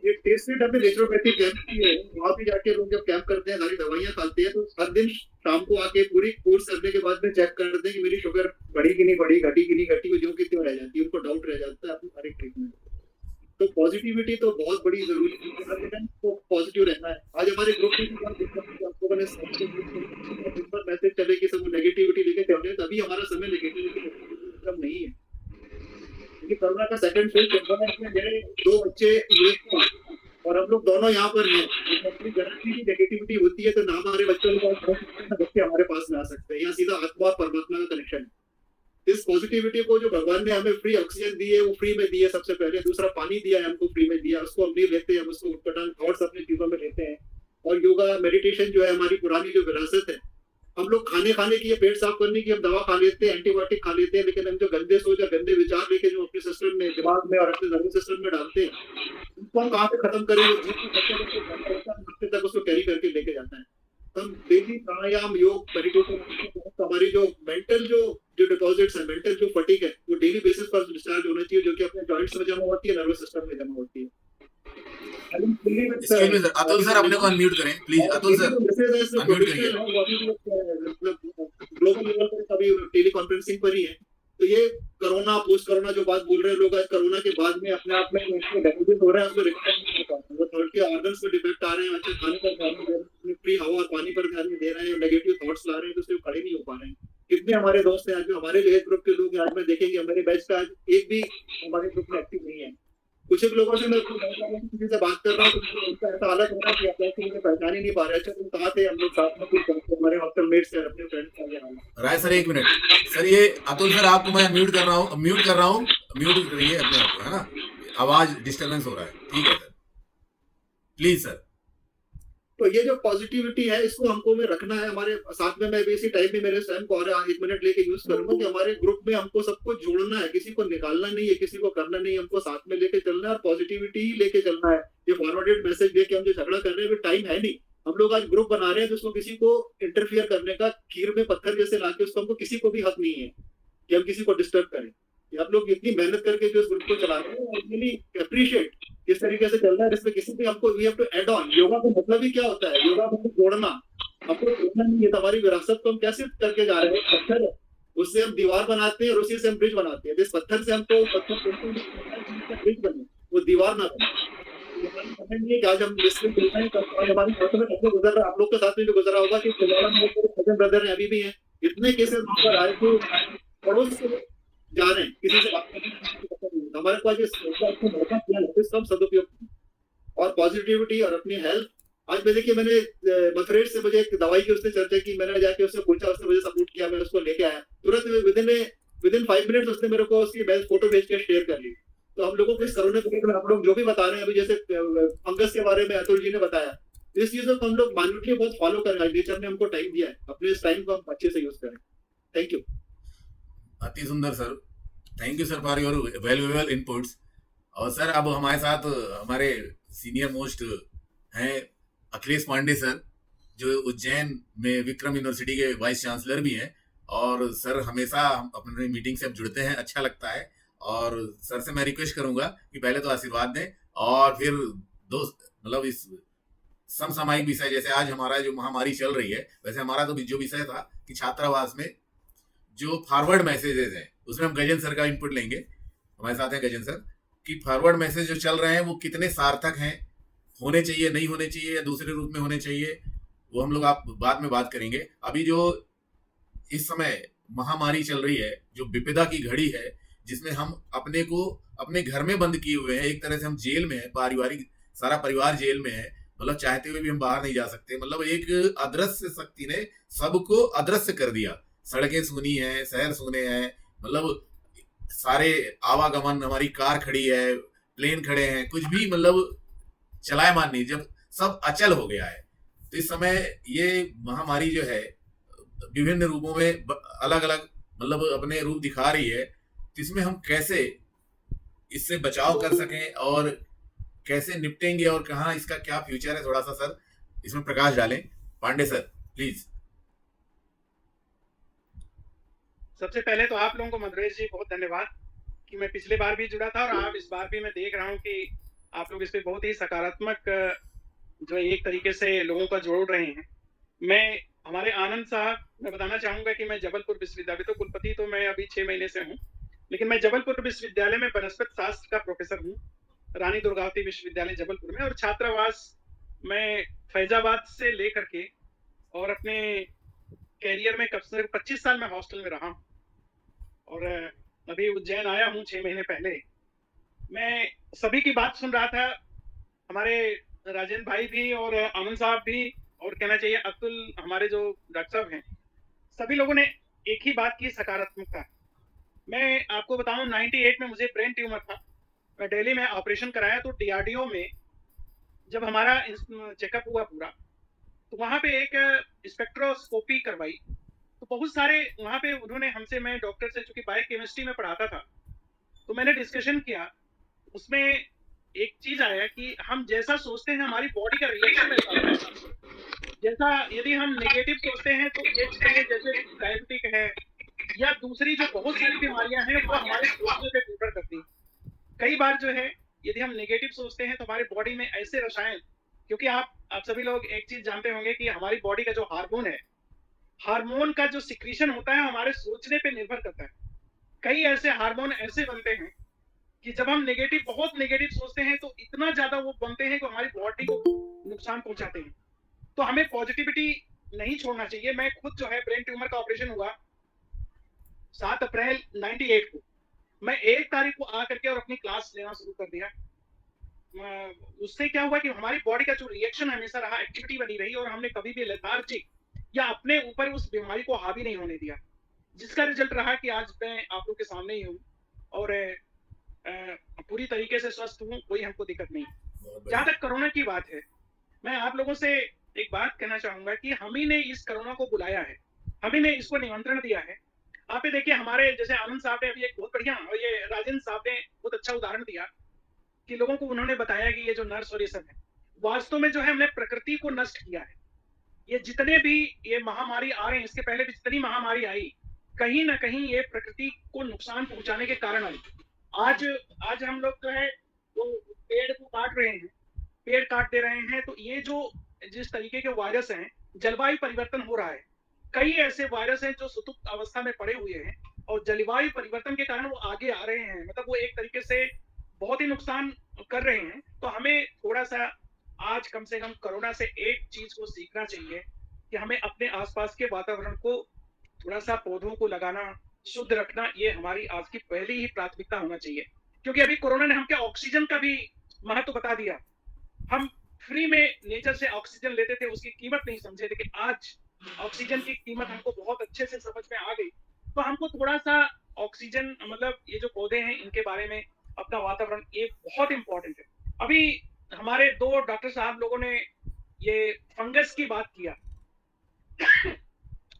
ये टेस्ट में हमने नेचुरोपैथी कैंप की है, वहाँ भी जाके लोग जब कैंप करते हैं, सारी दवाइयाँ खाते हैं, तो हर दिन शाम को आके पूरी कोर्स करने के बाद में चेक करते हैं कि मेरी शुगर बढ़ी कि नहीं बढ़ी, घटी कि नहीं घटी, वो जो कितनी रह जाती है, उनको डाउट रह जाता है अपनी हर एक ट्रीटमेंट। तो पॉजिटिविटी तो बहुत बड़ी जरूरी है, तो पॉजिटिव रहना है। आज हमारे ग्रुप में आपको मैसेज चले कि सब नेगेटिविटी लेके चल रहे हैं, तभी हमारा समय नेगेटिविटी कम नहीं है। कोरोना का सेकंड फेज चल रहा है, मेरे 2 बच्चे और हम लोग दोनों यहाँ पर हैं। गारंटी की नेगेटिविटी होती है तो ना हमारे बच्चों के पास, बच्चे हमारे पास में आ सकते हैं। यहाँ सीधा आत्मा और परमात्मा का कनेक्शन है। इस पॉजिटिविटी को जो भगवान ने हमें फ्री ऑक्सीजन दी है, वो फ्री में दी है सबसे पहले। दूसरा पानी दिया है हमको, फ्री में दिया, उसको हम नहीं लेते हैं, हम उसको उटपटांग थॉट्स अपनी चीजों में लेते हैं। और योगा मेडिटेशन जो है हमारी पुरानी जो विरासत है, हम लोग खाने की, पेट साफ करने की हम दवा खा लेते हैं, एंटीबायोटिक खा लेते हैं, लेकिन हम जो गंदे सोच या गंदे विचार लेके जो अपने सिस्टम में, दिमाग में और अपने नर्वस सिस्टम में डालते हैं, उनको हम कहाँ से खत्म करेंगे, तक उसको कैरी करके लेके जाता है। हम डेली प्राणायाम, योग, मेडिटेशन, हमारी जो मेंटल जो डिपॉजिट्स है, मेंटल जो फटीग है, वो डेली बेसिस पर डिस्चार्ज होना चाहिए, जो कि अपने जॉइंट्स में जमा होती है, नर्वस सिस्टम में जमा होती है। अतुल सर अपने को अनम्यूट करें प्लीज। अतुल सर अनम्यूट करिए। ग्लोबल लेवल पर कभी टेली कॉन्फ्रेंसिंग पर ही है। तो ये कोरोना, पोस्ट कोरोना जो बात बोल रहे हैं लोग, आज कोरोना के बाद में अपने आप में डैमेजेस हो रहे हैं, उसको रिकवर नहीं कर पाते, वो थर्ड के ऑर्गन्स में डिफेक्ट आ रहे हैं, अच्छे खाने पर ध्यान नहीं दे रहे हैं, फ्री हवा और पानी पर ध्यान नहीं दे रहे हैं, नेगेटिव थॉट्स ला रहे हैं, तो उससे खड़े नहीं हो पा रहे हैं। कितने हमारे दोस्त हैं आज, जो हमारे एज ग्रुप के लोग हैं, आज में देखेंगे हमारे बैच का आज एक भी हमारे ग्रुप में एक्टिव नहीं है। कुछ एक लोगों से मैं किसी से बात कर रहा हूँ तो उनका ऐसा हालत हो रहा है कि आप ऐसे मुझे पहचान ही नहीं पा रहे। अच्छा तुम कहाँ थे? हम लोग साथ में कुछ करते हैं, हमारे हॉस्टल मेट्स हैं, अपने फ्रेंड्स का ये हाल है। राय सर एक मिनट सर, ये अतुल सर आपको मैं म्यूट कर रहा हूँ, म्यूट करिए अपने आप को, है ना, आवाज डिस्टरबेंस हो रहा है। ठीक है सर, प्लीज सर। तो ये जो पॉजिटिविटी है इसको हमको में रखना है हमारे साथ में। मैं भी इसी टाइम में मेरे स्वयं को और 1 मिनट लेके यूज करूंगा कि हमारे ग्रुप में हमको सबको जोड़ना है, किसी को निकालना नहीं है, किसी को करना नहीं है, हमको साथ में लेके चलना है और पॉजिटिविटी ही लेके चलना है। ये फॉरवर्डेड मैसेज देके हम जो झगड़ा कर रहे हैं टाइम है नहीं। हम लोग आज ग्रुप बना रहे हैं जिसको किसी को इंटरफियर करने का, खीर में पत्थर जैसे लाके उसको हमको किसी को भी हक नहीं है कि हम किसी को डिस्टर्ब करें। आप लोग इतनी मेहनत करके जो इस ग्रुप को चला रहे हैं, आई रियली अप्रिशिएट किस तरीके से चल रहा है। जिसमें किसी भी हमको we have to add on. Yoga का मतलब ही क्या होता है? योगा को जोड़ना, हमको जोड़ना नहीं है। तो हमारी विरासत को हम कैसे करके जा रहे हैं? पत्थर है, उससे हम दीवार बनाते हैं और उसी से हम ब्रिज बनाते हैं। जिस पत्थर से हमको ब्रिज बने, वो दीवार ना बने। आज हम हमारे गुजर रहा, आप लोग के साथ में भी गुजरा होगा कि ब्रदर है, अभी भी है। इतने केसेस वहां पर आए थे, पड़ोस से जा रहे हैं, किसी से बात करने हमारे पास इसका सदुपयोग और पॉजिटिविटी और अपनी हेल्थ। आज मैं देखिए, मैंने मथुरेट से मुझे एक दवाई की उसने चर्चा की, मैंने जाके उससे पूछा, उसने मुझे सपोर्ट किया, मैं उसको लेके आया तुरंत। विद इन 5 मिनट्स उसने मेरे को उसकी फोटो भेज के शेयर कर ली। तो हम लोगों को इस कोरोना पीरियड में आप लोग जो भी बता रहे हैं, अभी जैसे फंगस के बारे में अतुल जी ने बताया, इस चीजों को हम लोग माइन्यूटली बहुत फॉलो करें। नेचर ने हमको टाइम दिया है, अपने इस टाइम को हम अच्छे से यूज करें। Thank you. अति सुंदर sir, thank you sir for your valuable inputs. और सर अब हमारे साथ हमारे सीनियर मोस्ट हैं अखिलेश पांडे सर, जो उज्जैन में विक्रम यूनिवर्सिटी के वाइस चांसलर भी हैं। और सर हमेशा हम अपने मीटिंग से अब जुड़ते हैं, अच्छा लगता है। और सर से मैं रिक्वेस्ट करूंगा कि पहले तो आशीर्वाद दें और फिर मतलब इस समसामयिक विषय, जैसे आज हमारा जो महामारी चल रही है, वैसे हमारा तो जो विषय था कि छात्रावास में जो फॉरवर्ड मैसेजेस हैं, उसमें हम गजन सर का इनपुट लेंगे। हमारे साथ हैं गजन सर, कि फॉरवर्ड मैसेज जो चल रहे हैं वो कितने सार्थक हैं, होने चाहिए, नहीं होने चाहिए, या दूसरे रूप में होने चाहिए, वो हम लोग आप बाद में बात करेंगे। अभी जो इस समय महामारी चल रही है, जो विपदा की घड़ी है, जिसमें हम अपने को अपने घर में बंद किए हुए हैं, एक तरह से हम जेल में है, पारिवारिक सारा परिवार जेल में है, मतलब चाहते हुए भी हम बाहर नहीं जा सकते। मतलब एक अदृश्य शक्ति ने सबको अदृश्य कर दिया। सड़कें सुनी है, शहर सुने हैं, मतलब सारे आवागमन, हमारी कार खड़ी है, प्लेन खड़े हैं, कुछ भी मतलब चलायमान नहीं, जब सब अचल हो गया है। तो इस समय ये महामारी जो है विभिन्न रूपों में अलग अलग मतलब अपने रूप दिखा रही है। तो इसमें हम कैसे इससे बचाव कर सकें और कैसे निपटेंगे और कहाँ इसका क्या फ्यूचर है, थोड़ा सा सर इसमें प्रकाश डालें। Pandey sir please. सबसे पहले तो आप लोगों को मधुरेश जी बहुत धन्यवाद कि मैं पिछले बार भी जुड़ा था और आप इस बार भी मैं देख रहा हूँ कि आप लोग इस पे बहुत ही सकारात्मक जो एक तरीके से लोगों का जोड़ रहे हैं। मैं हमारे आनंद साहब, मैं बताना चाहूंगा कि मैं जबलपुर विश्वविद्यालय, तो कुलपति तो मैं अभी 6 महीने से हूँ, लेकिन मैं जबलपुर विश्वविद्यालय में वनस्पति शास्त्र का प्रोफेसर हूँ, रानी दुर्गावती विश्वविद्यालय जबलपुर में। और छात्रावास मैं फैजाबाद से लेकर के और अपने कैरियर में कब से 25 साल में हॉस्टल में रहा हूँ और अभी उज्जैन आया हूँ 6 महीने पहले। मैं सभी की बात सुन रहा था, हमारे राजेंद्र भाई भी और आनंद साहब भी, और कहना चाहिए अतुल, हमारे जो डॉक्टर साहब हैं, सभी लोगों ने एक ही बात की, सकारात्मकता। मैं आपको बताऊं 98 में मुझे ब्रेन ट्यूमर था, मैं दिल्ली में ऑपरेशन कराया। तो डीआरडीओ में जब हमारा चेकअप हुआ पूरा, तो वहाँ पे एक स्पेक्ट्रोस्कोपी करवाई। तो बहुत सारे वहाँ पे उन्होंने हमसे, मैं डॉक्टर से चूंकि बायोकेमिस्ट्री में पढ़ाता था, तो मैंने डिस्कशन किया। उसमें एक चीज आया कि हम जैसा सोचते हैं हमारी बॉडी का रिएक्शन ऐसा होता है। जैसा यदि हम नेगेटिव सोचते हैं तो एच है, जैसे डायबिटिक है या दूसरी जो बहुत सारी बीमारियां हैं, वो हमारे सोचने पे निर्भर करती हैं। कई बार जो है यदि हम नेगेटिव सोचते हैं तो हमारी बॉडी में ऐसे रसायन, क्योंकि आप सभी लोग एक चीज जानते होंगे कि हमारी बॉडी का जो हार्मोन है, हार्मोन का जो सिक्रीशन होता है हमारे सोचने पे निर्भर करता है। कई ऐसे हार्मोन ऐसे बनते हैं कि जब हम नेगेटिव, बहुत नेगेटिव सोचते हैं तो इतना ज्यादा वो बनते हैं कि हमारी बॉडी को नुकसान पहुंचाते हैं। तो हमें पॉजिटिविटी नहीं छोड़ना चाहिए। मैं खुद जो है, ब्रेन ट्यूमर का ऑपरेशन हुआ 7 अप्रैल 98 को, मैं 1 तारीख को आकर के और अपनी क्लास लेना शुरू कर दिया। उससे क्या हुआ कि हमारी बॉडी का जो रिएक्शन हमेशा रहा, एक्टिविटी बनी रही और हमने कभी भी लेथार्जिक या अपने ऊपर उस बीमारी को हावी नहीं होने दिया, जिसका रिजल्ट रहा कि आज मैं आप लोग के सामने ही हूँ और पूरी तरीके से स्वस्थ हूँ, कोई हमको दिक्कत नहीं। जहाँ तक कोरोना की बात है, मैं आप लोगों से एक बात कहना चाहूंगा कि हम ही ने इस कोरोना को बुलाया है, हम ही ने इसको निमंत्रण दिया है। आप ये देखिए, हमारे जैसे आनंद साहब ने अभी एक बहुत बढ़िया, और ये राजेंद्र साहब ने बहुत अच्छा उदाहरण दिया कि लोगों को उन्होंने बताया कि ये जो नर्स और ये सब है, वास्तव में जो है हमने प्रकृति को नष्ट किया है। ये जितने भी ये महामारी आ रहे हैं, इसके पहले भी जितनी महामारी आई, कहीं ना कहीं ये प्रकृति को नुकसान पहुंचाने के कारण आई। आज हम लोग जो है वो पेड़ को काट रहे हैं, पेड़ काट दे रहे हैं, तो ये जो जिस तरीके के वायरस हैं, जलवायु परिवर्तन हो रहा है, कई ऐसे वायरस हैं जो सुप्त अवस्था में पड़े हुए हैं और जलवायु परिवर्तन के कारण वो आगे आ रहे हैं, मतलब वो एक तरीके से बहुत ही नुकसान कर रहे हैं। तो हमें थोड़ा सा आज कम से कम कोरोना से एक चीज को सीखना चाहिए कि हमें अपने आसपास के वातावरण को थोड़ा सा, पौधों को लगाना, शुद्ध रखना, ये हमारी आज की पहली ही प्राथमिकता होना चाहिए। क्योंकि अभी कोरोना ने हमको ऑक्सीजन का भी महत्व बता दिया। हम फ्री में नेचर से ऑक्सीजन लेते थे, उसकी कीमत नहीं समझे, लेकिन आज ऑक्सीजन की कीमत हमको बहुत अच्छे से समझ में आ गई। तो हमको थोड़ा सा ऑक्सीजन, मतलब ये जो पौधे हैं, इनके बारे में, अपना वातावरण, ये बहुत इंपॉर्टेंट है। अभी हमारे 2 डॉक्टर साहब लोगों ने ये फंगस की बात किया।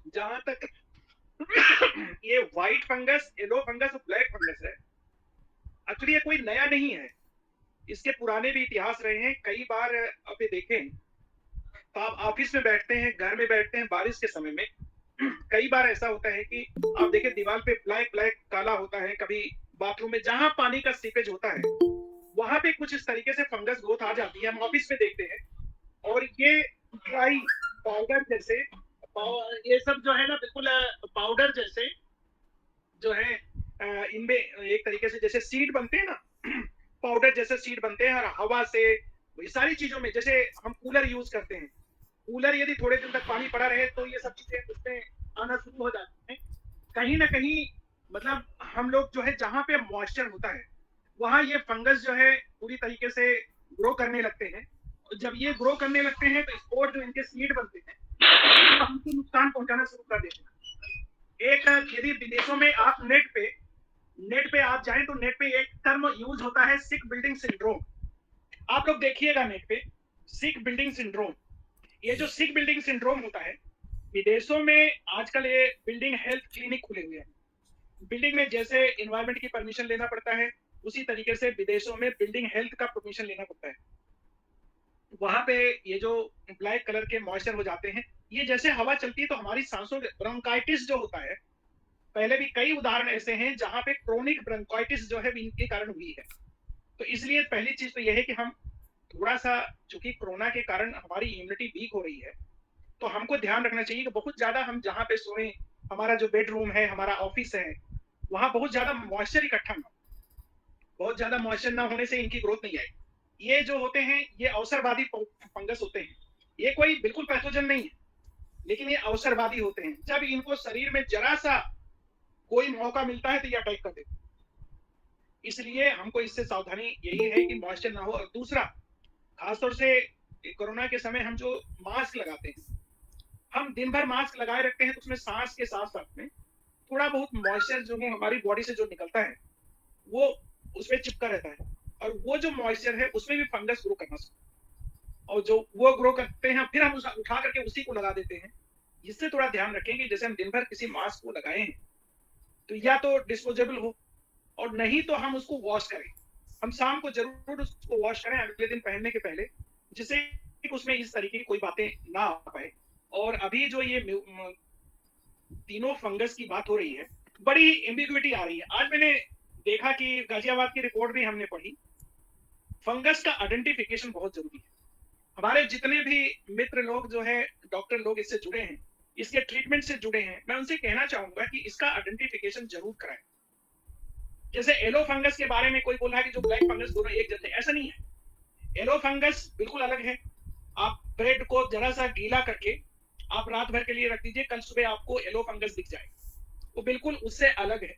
जहां तक ये व्हाइट फंगस, येलो फंगस और ब्लैक फंगस है, एक्चुअली ये कोई नया नहीं है, इसके पुराने भी इतिहास रहे हैं। कई बार आप ये देखें तो आप ऑफिस में बैठते हैं, घर में बैठते हैं, बारिश के समय में कई बार ऐसा होता है कि आप देखें दीवार पे ब्लैक ब्लैक काला होता है, कभी बाथरूम में जहां पानी का सीपेज होता है वहां पे कुछ इस तरीके से फंगस ग्रोथ आ जाती है, हम ऑफिस में देखते हैं। और ये ड्राई पाउडर जैसे, ये सब जो है ना, बिल्कुल पाउडर जैसे जो है, इनमें एक तरीके से जैसे सीड बनते हैं ना, पाउडर जैसे सीड बनते हैं, और हवा से, ये सारी चीजों में, जैसे हम कूलर यूज करते हैं, कूलर यदि थोड़े दिन तक पानी पड़ा रहे तो ये सब चीजें उसमें आना शुरू हो जाती हैं। कहीं ना कहीं मतलब हम लोग जो है, जहां पे मॉइस्चर होता है वहां ये फंगस जो है पूरी तरीके से ग्रो करने लगते हैं। जब ये ग्रो करने लगते हैं तो स्पोर जो इनके सीड बनते हैं, तो हमको नुकसान पहुंचाना शुरू कर देते हैं। एक, यदि विदेशों में आप नेट पे आप जाएं तो नेट पे एक टर्म यूज होता है, सिक बिल्डिंग सिंड्रोम। आप लोग देखिएगा नेट पे, सिक बिल्डिंग सिंड्रोम। ये जो सिक बिल्डिंग सिंड्रोम होता है, विदेशों में आजकल ये बिल्डिंग हेल्थ क्लिनिक खुले हुए हैं। बिल्डिंग में जैसे एनवायरनमेंट की परमिशन लेना पड़ता है, उसी तरीके से विदेशों में बिल्डिंग हेल्थ का परमिशन लेना पड़ता है। वहां पे ये जो ब्लैक कलर के मॉइस्चर हो जाते हैं, ये जैसे हवा चलती है तो हमारी सांसों, ब्रोंकाइटिस जो होता है, पहले भी कई उदाहरण ऐसे हैं जहां पे क्रोनिक ब्रोंकाइटिस जो है इनके कारण हुई है। तो इसलिए पहली चीज तो यह है कि हम थोड़ा सा, चूंकि कोरोना के कारण हमारी इम्यूनिटी वीक हो रही है, तो हमको ध्यान रखना चाहिए कि बहुत ज्यादा हम जहाँ पे सोए, हमारा जो बेडरूम है, हमारा ऑफिस है, वहां बहुत ज्यादा मॉइस्चर इकट्ठा ना, बहुत ज्यादा मॉइस्चर ना होने से इनकी ग्रोथ नहीं आएगी। ये जो होते हैं ये अवसरवादी फंगस होते हैं, ये कोई बिल्कुल पैथोजन नहीं है, लेकिन ये अवसरवादी होते हैं। जब इनको शरीर में जरा सा कोई मौका मिलता है तो ये अटैक कर देते हैं। इसलिए हमको इससे सावधानी यही है कि मॉइस्चर ना हो। और दूसरा, खासतौर से कोरोना के समय हम जो मास्क लगाते हैं, हम दिन भर मास्क लगाए रखते हैं, तो उसमें सांस के साथ साथ में थोड़ा बहुत मॉइस्चर जो है हमारी बॉडी से जो निकलता है वो उसमें चिपका रहता है, और वो जो मॉइस्चर है उसमें भी फंगस ग्रो करना शुरू, और जो वो ग्रो करते हैं फिर हम उठा करके उसी को लगा देते हैं। इससे थोड़ा ध्यान रखें कि जैसे हम दिन भर किसी मास्क को लगाए हैं तो या तो डिस्पोजेबल हो, और नहीं तो हम उसको वॉश करें। हम शाम को जरूर उसको वॉश करें अगले दिन पहनने के पहले, जिससे उसमें इस तरीके की कोई बातें ना आ पाए। और अभी जो ये तीनों फंगस की बात हो रही है, बड़ी एम्बिग्युइटी आ रही है। आज मैंने देखा कि गाजियाबाद की रिपोर्ट भी हमने पढ़ी, फंगस का आइडेंटिफिकेशन बहुत जरूरी है। हमारे जितने भी मित्र लोग जो है, डॉक्टर लोग इससे जुड़े हैं, इसके ट्रीटमेंट से जुड़े हैं, मैं उनसे कहना चाहूंगा कि इसका आइडेंटिफिकेशन जरूर कराएं। जैसे येलो फंगस के बारे में कोई बोल रहा है कि जो ब्लैक फंगस दोनों एक जैसे, ऐसा नहीं है। येलो फंगस बिल्कुल अलग है। आप ब्रेड को जरा सा गीला करके आप रात भर के लिए रख दीजिए, कल सुबह आपको येलो फंगस दिख जाएगा, वो बिल्कुल उससे अलग है,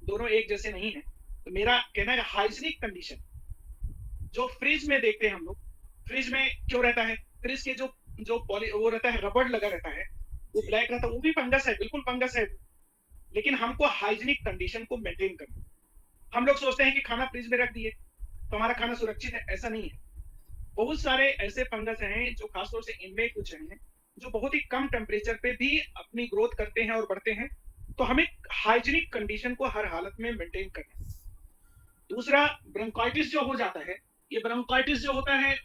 दोनों एक जैसे नहीं है। तो मेरा कहना है हाइजीनिक कंडीशन, जो फ्रिज में देखते हैं हम लोग, फ्रिज में क्यों रहता है, फ्रिज के जो जो वो रहता है, रबड़ लगा रहता है, वो ब्लैक रहता है, वो भी फंगस है, बिल्कुल फंगस है। लेकिन हमको हाइजीनिक कंडीशन को मेंटेन करना। हम लोग सोचते हैं कि खाना फ्रिज में रख दिए तो हमारा खाना सुरक्षित है, ऐसा नहीं है। बहुत सारे ऐसे फंगस हैं जो खासतौर से इनमें कुछ हैं जो बहुत ही कम टेम्परेचर पे भी अपनी ग्रोथ करते हैं और बढ़ते हैं। तो हमें हाइजीनिक कंडीशन को हर हालत में मेंटेन करना है। दूसरा, ब्रोंकाइटिस जो हो जाता है, ये ब्रोंकाइटिस जो होता है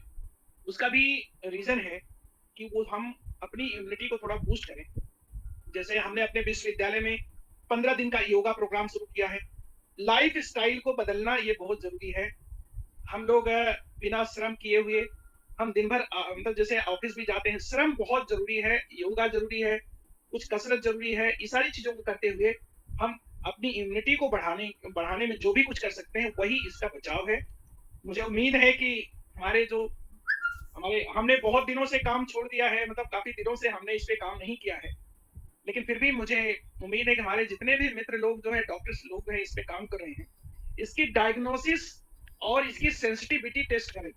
उसका भी रीजन है कि वो हम अपनी इम्यूनिटी को थोड़ा बूस्ट करें। जैसे हमने अपने विश्वविद्यालय में 15 दिन का योगा प्रोग्राम शुरू किया है। लाइफ स्टाइल को बदलना ये बहुत जरूरी है। हम लोग बिना श्रम किए हुए हम दिन भर मतलब जैसे ऑफिस भी जाते हैं, श्रम बहुत जरूरी है, योगा जरूरी है, कुछ कसरत जरूरी है। ये सारी चीजों को करते हुए हम अपनी इम्यूनिटी को बढ़ाने में जो भी कुछ कर सकते हैं वही इसका बचाव है। मुझे उम्मीद है कि हमने बहुत दिनों से काम छोड़ दिया है, मतलब काफी दिनों से हमने इस पे काम नहीं किया है, लेकिन फिर भी मुझे उम्मीद है कि हमारे जितने भी मित्र लोग जो है, डॉक्टर्स लोग हैं, इस पे काम कर रहे हैं। इसकी डायग्नोसिस और इसकी सेंसिटिविटी टेस्ट करें।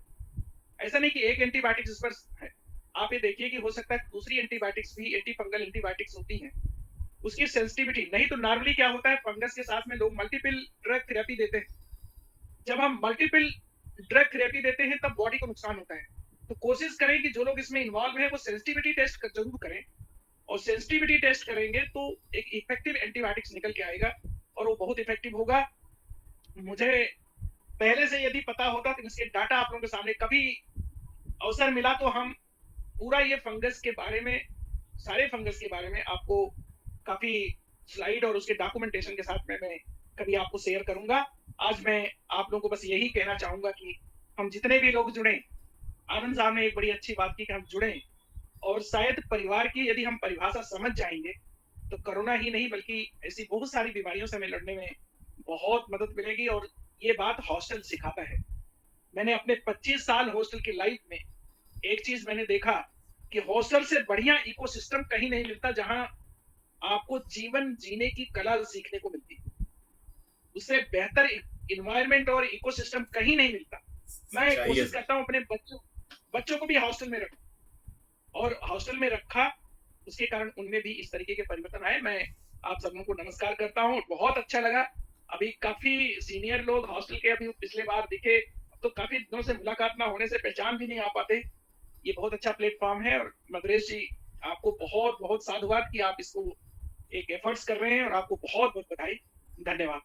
ऐसा नहीं कि एक एंटीबायोटिक्स इस पर है, आप ये देखिए कि हो सकता है दूसरी एंटीबायोटिक्स भी एंटी फंगल एंटीबायोटिक्स होती हैं, उसकी सेंसिटिविटी नहीं। तो नॉर्मली क्या होता है, फंगस के साथ में लोग मल्टीपल ड्रग थेरेपी देते हैं। जब हम मल्टीपल ड्रग थेरेपी देते हैं तब बॉडी को नुकसान होता है। तो कोशिश करें कि जो लोग इसमें इन्वॉल्व हैं वो सेंसिटिविटी टेस्ट जरूर करें, और सेंसिटिविटी टेस्ट करेंगे तो एक इफेक्टिव एंटीबायोटिक्स निकल के आएगा और वो बहुत इफेक्टिव होगा। मुझे पहले से यदि पता होता तो इसके डाटा आप लोगों के सामने, कभी अवसर मिला तो हम पूरा ये फंगस के बारे में, सारे फंगस के बारे में आपको काफी स्लाइड और उसके डॉक्यूमेंटेशन के साथ में मैं कभी आपको शेयर करूंगा। आज मैं आप लोगों को बस यही कहना चाहूंगा कि हम जितने भी लोग जुड़े, आनंद साहब ने एक बड़ी अच्छी बात की कि हम जुड़े, और शायद परिवार की यदि हम परिभाषा समझ जाएंगे तो कोरोना ही नहीं बल्कि ऐसी बहुत सारी बीमारियों से हमें लड़ने में बहुत मदद मिलेगी। और ये बात हॉस्टल सिखाता है। मैंने अपने 25 साल हॉस्टल की लाइफ में एक चीज मैंने देखा कि हॉस्टल से बढ़िया इकोसिस्टम कहीं नहीं मिलता, जहां आपको जीवन जीने की कला सीखने को मिलती, उससे बेहतर इन्वायरमेंट और इकोसिस्टम कहीं नहीं मिलता। मैं कोशिश करता हूँ अपने बच्चों को भी हॉस्टल में रखूं, और हॉस्टल में रखा, उसके कारण उनमें भी इस तरीके के परिवर्तन आए। मैं आप सबों को नमस्कार करता हूँ, बहुत अच्छा लगा। अभी काफी सीनियर लोग हॉस्टल के अभी पिछले बार दिखे, तो काफी दिनों से मुलाकात ना होने से पहचान भी नहीं आ पाते। ये बहुत अच्छा प्लेटफॉर्म है, और मद्रेश जी आपको बहुत बहुत साधुवाद कि आप इसको एक एफर्ट्स कर रहे हैं, और आपको बहुत बहुत बधाई, धन्यवाद।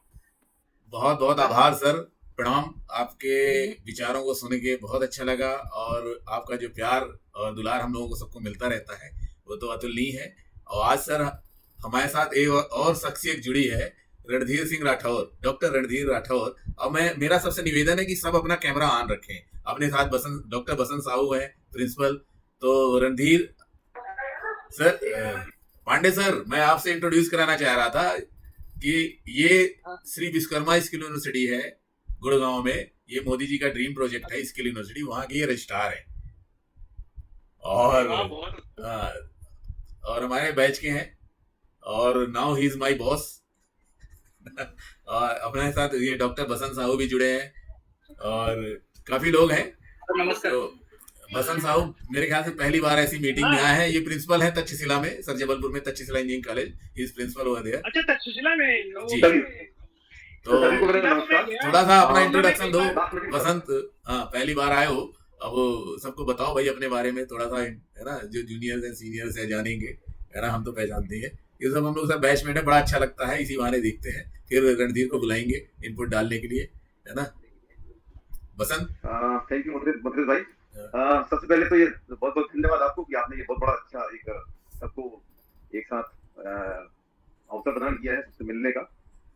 बहुत बहुत आभार सर, प्रणाम। आपके विचारों को सुन के बहुत अच्छा लगा, और आपका जो प्यार और दुलार हम लोगों को सबको मिलता रहता है वो तो अतुलनीय है। और आज सर हमारे साथ एक और शख्सियत जुड़ी है, रणधीर सिंह राठौर, डॉक्टर रणधीर राठौर। और मेरा सबसे निवेदन है कि सब अपना कैमरा ऑन रखें। अपने साथ डॉक्टर बसंत साहू है, प्रिंसिपल। तो रणधीर सर, पांडे सर, मैं आपसे इंट्रोड्यूस कराना चाह रहा था कि ये श्री विश्वकर्मा स्किल यूनिवर्सिटी है गुड़गांव में। ये मोदी जी का ड्रीम प्रोजेक्ट है स्किल यूनिवर्सिटी, वहाँ के ये रजिस्ट्रार है, और हमारे बैच के हैं, और now he is my boss. और अपने साथ ये डॉक्टर बसंत साहू भी जुड़े हैं, और काफी लोग हैं। नमस्कार। तो बसंत साहू मेरे ख्याल से पहली बार ऐसी मीटिंग में आए हैं। ये प्रिंसिपल है तक्षशिला में, सर जबलपुर में Takshashila engineering college, he is principal over there. अच्छा, तक्षशिला में जी। तो थोड़ा सा अपना इंट्रोडक्शन दो बसंत। हाँ, पहली बार आए हो, अब सबको बताओ भाई अपने बारे में थोड़ा सा, है ना, जो जूनियर्स हैं सीनियर्स हैं जानेंगे, है ना, हम तो पहचानते हैं, ये सब हम लोग सब बैचमेट है, बड़ा अच्छा लगता है, इसी बहाने देखते हैं। फिर रणधीर को बुलाएंगे इनपुट डालने के लिए, है ना। बसंत। थैंक यू मद्रेश भाई। सबसे पहले तो ये बहुत बहुत धन्यवाद आपको कि आपने ये बहुत बड़ा अच्छा एक सबको एक साथ अवसर प्रदान किया है सबसे मिलने का,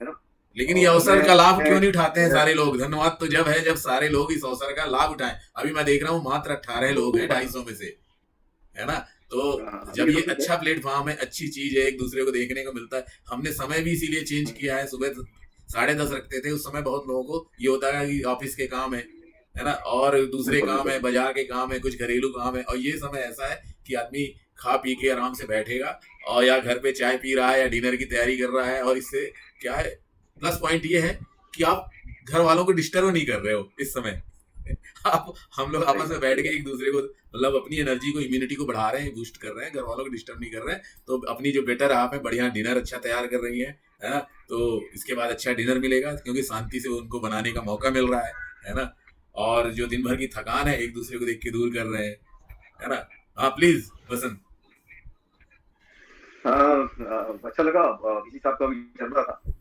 है ना। लेकिन ये अवसर का लाभ क्यों नहीं उठाते हैं सारे लोग? धन्यवाद तो जब है जब सारे लोग इस अवसर का लाभ उठाएं। अभी मैं देख रहा हूँ मात्र 18 लोग हैं 250 में से, है ना। तो जब ये अच्छा प्लेटफॉर्म है, अच्छी चीज है, एक दूसरे को देखने को मिलता है। हमने समय भी इसीलिए चेंज किया है, सुबह 10:30 रखते थे। उस समय बहुत लोगों को ये होता है कि ऑफिस के काम है ना, और दूसरे काम है, बाजार के काम है, कुछ घरेलू काम है। और ये समय ऐसा है कि आदमी खा पी के आराम से बैठेगा, और या घर पे चाय पी रहा है या डिनर की तैयारी कर रहा है। और इससे क्या है, प्लस पॉइंट ये है कि आप घर वालों को डिस्टर्ब नहीं कर रहे हो इस समय, आप हम लोग आपस में बैठ के एक दूसरे को मतलब अपनी एनर्जी को, इम्यूनिटी को बढ़ा रहे हैं, बूस्ट कर रहे हैं, घर वालों को डिस्टर्ब नहीं कर रहे हैं। तो अपनी जो बेटर आप है, बढ़िया डिनर अच्छा तैयार कर रही है ना। तो इसके बाद अच्छा डिनर मिलेगा क्योंकि शांति से उनको बनाने का मौका मिल रहा है ना। और जो दिन भर की थकान है एक दूसरे को देख के दूर कर रहे हैं, है ना। हाँ प्लीज वसंत। अच्छा लगा इसी साहब का अभी चल रहा था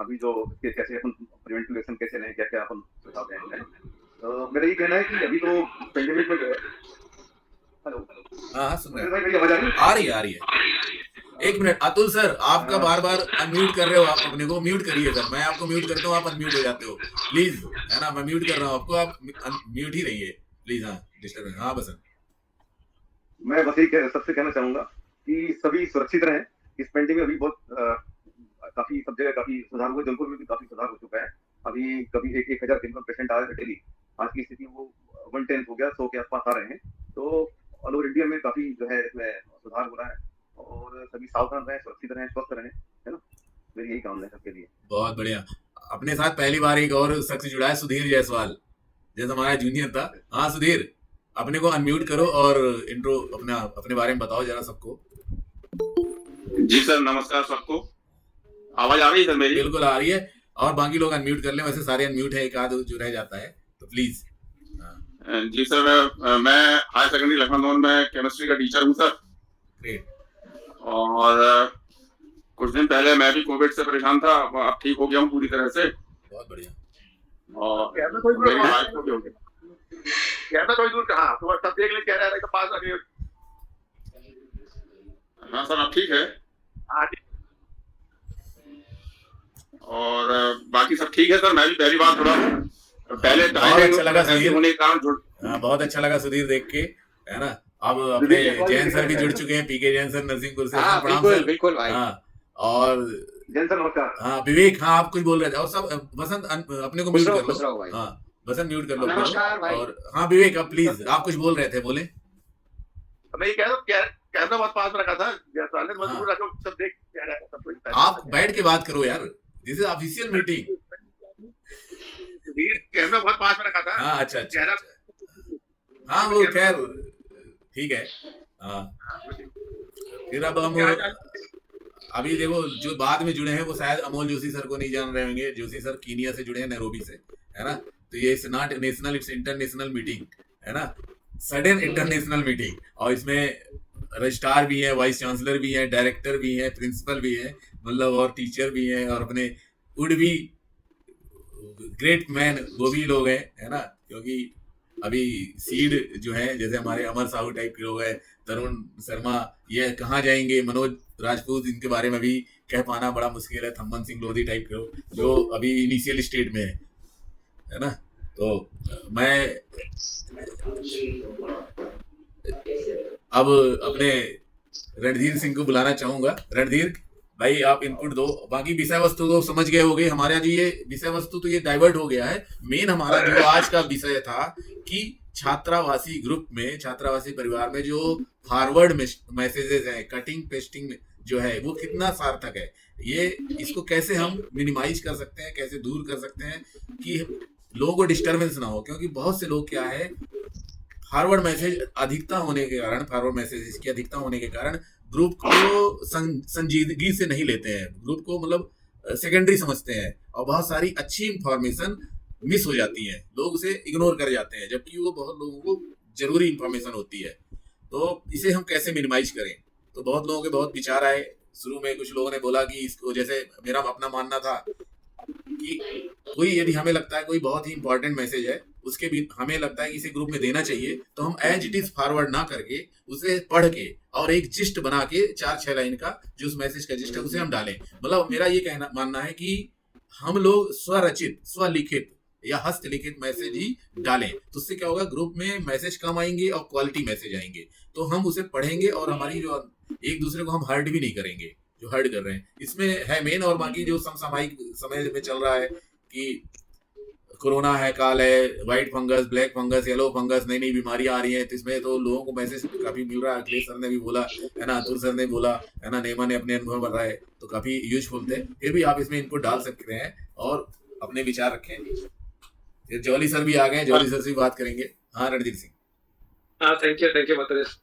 अभी जो कैसे अपन प्रिवेंटिव एक्शन कैसे लें, क्या क्या अपन सुझाव दें। तो मेरा ये कहना है कि अभी तो पेंडेमिक में जो है, हेलो हाँ सुन रहे हैं, मेरी आवाज आ रही है। एक मिनट अतुल सर, आपका बार बार अनम्यूट कर रहे हो, आप अपने को म्यूट करिए सर। मैं आपको म्यूट करता हूँ, आप अनम्यूट हो जाते हो प्लीज, है ना। मैं म्यूट कर रहा हूँ आपको, आप म्यूट ही रहिए प्लीज। हाँ डिस्टर्ब। हाँ बसंत, मैं बस यही सबसे कहना चाहूंगा कि सभी सुरक्षित रहें। इस पेंडेमिक में अभी बहुत काफी सब जगह काफी सुधार हुआ, जयपुर में भी काफी सुधार हो चुका है। अभी कभी 1,000 पेशेंट आ रहे थे डेली, आज की स्थिति वो 110 हो गया, 100 के आसपास आ रहे हैं। तो ऑल ओवर इंडिया में काफी जो है इसमें सुधार हो रहा है और सभी सावधान रहें, सुरक्षित रहें, स्वस्थ रहें, है ना। मेरी यही कामना है सबके लिए। बहुत बढ़िया। अपने साथ पहली बार एक और शख्स जुड़ा है, सुधीर जायसवाल, जैसे हमारा जूनियर था। हाँ सुधीर, अपने को अनम्यूट करो और इंट्रो अपने बारे में बताओ जरा सबको। जी सर, नमस्कार सबको। आवाज आ रही है सर मेरी? बिल्कुल आ रही है, और बाकी लोग अनम्यूट कर लें, वैसे सारे अनम्यूट है, एक आध जो रह जाता है तो प्लीज। जी सर, मैं हायर सेकेंडरी लखनऊ में केमिस्ट्री का टीचर हूँ सर। ग्रेट। और कुछ दिन पहले मैं भी कोविड से परेशान था, अब ठीक हो गया हूँ पूरी तरह से। बहुत बढ़िया। और मेरी वाइफ को भी हो गया। कैमरा थोड़ी दूर कहाँ, तो सब देख ले, कह रहा है तो पास आ गए। हाँ सर, अब ठीक है। और बाकी सब ठीक है सर। मैं भी पहली बार जुड़ा हूँ, पहले बहुत अच्छा लगा सुधीर, होने के कारण जुड़। हाँ बहुत अच्छा लगा सुधीर देख के, है ना। अब अपने जैन सर भी जुड़ चुके हैं, पीके जैन सर नरसिंहपुर से। प्रणाम सर। बिल्कुल भाई। हाँ और जैन सर नमस्कार। हाँ विवेक, हाँ आप कुछ बोल रहे थे। और सब बसंत अपने को म्यूट कर लो। हाँ बसंत म्यूट कर लो। और हाँ विवेक अब प्लीज, आप कुछ बोल रहे थे, बोले। मैं ये कह रहा हूँ कैमरा बहुत पास में रखा था, मजबूर रखो, सब देख क्या रहा है, सब कुछ। आप बैठ के बात करो यार, this is official meeting. Camera बहुत पास में रखा था। हाँ अच्छा। हाँ वो खैर ठीक है। हाँ फिर अब हम अभी देखो जो बाद में जुड़े हैं वो शायद अमोल जोशी सर को नहीं जान रहे होंगे। जोशी सर कीनिया से जुड़े हैं, नैरोबी से, है ना। तो ये it's not national, it's international meeting, है ना। सडन इंटरनेशनल मीटिंग, और इसमें रजिस्ट्रार भी है, वाइस चांसलर भी है, डायरेक्टर भी है, प्रिंसिपल भी है, मतलब और टीचर भी हैं, और अपने वुड भी ग्रेट मैन वो भी लोग हैं, है ना। क्योंकि अभी सीड जो है, जैसे हमारे अमर साहू टाइप के लोग हैं, तरुण शर्मा, ये कहाँ जाएंगे, मनोज राजपूत, इनके बारे में भी कह पाना बड़ा मुश्किल है। थम्मन सिंह लोधी टाइप के लोग जो अभी इनिशियल स्टेट में है ना। तो मैं अब अपने रणधीर सिंह को बुलाना चाहूंगा। रणधीर भाई आप इनपुट दो। बाकी विषय वस्तु तो समझ गए होगे हमारा जो ये विषय वस्तु तो ये डाइवर्ट हो गया है। मेन हमारा जो आज का विषय था कि छात्रावासी ग्रुप में, छात्रावासी परिवार में जो फॉरवर्ड मैसेजेस हैं, कटिंग पेस्टिंग जो है वो कितना सार्थक है, ये इसको कैसे हम मिनिमाइज कर सकते हैं, कैसे दूर कर सकते हैं कि लोगों को डिस्टर्बेंस ना हो। क्योंकि बहुत से लोग क्या है, फॉरवर्ड मैसेज अधिकता होने के कारण, फॉरवर्ड मैसेज की अधिकता होने के कारण ग्रुप को संजीदगी से नहीं लेते हैं, ग्रुप को मतलब सेकेंडरी समझते हैं, और बहुत सारी अच्छी इंफॉर्मेशन मिस हो जाती है, लोग उसे इग्नोर कर जाते हैं, जबकि वो बहुत लोगों को जरूरी इंफॉर्मेशन होती है। तो इसे हम कैसे मिनिमाइज करें, तो बहुत लोगों के बहुत विचार आए। शुरू में कुछ लोगों ने बोला कि इसको, जैसे मेरा अपना मानना था कि कोई, यदि हमें लगता है कोई बहुत ही इंपॉर्टेंट मैसेज है, उसके भी हमें लगता है कि इसे ग्रुप में देना चाहिए, तो हम एज इट इज फॉरवर्ड ना करके उसे पढ़ के और एक जिस्ट बना के 4-6 लाइन का जो उस मैसेज का जिस्ट है उसे हम डालें। मतलब मेरा ये कहना मानना है कि हम लोग स्वरचित, स्वलिखित या हस्तलिखित मैसेज ही डालें, तो उससे क्या होगा, ग्रुप में मैसेज कम आएंगे और क्वालिटी मैसेज आएंगे। तो हम उसे पढ़ेंगे और हमारी जो एक दूसरे को हम हर्ट भी नहीं करेंगे जो हर्ट कर रहे हैं, इसमें है मेन। और बाकी जो समसामयिक समय में चल रहा है कि कोरोना है, काल है, white fungus, black fungus, yellow fungus, नई नई बीमारियां आ रही हैं, तो इसमें तो लोगों को मैसेज काफी मिल रहा है। अखिलेश सर ने भी बोला है ना, अतुल सर ने बोला है ना, नेमा ने अपने अनुभव बताए, तो काफी यूजफुल थे। फिर भी आप इसमें इनको डाल सकते हैं और अपने विचार रखें। फिर जॉली सर भी आ गए, जॉली सर से भी बात करेंगे। हाँ रणधीर सिंह। हाँ थैंक यू मतरेश।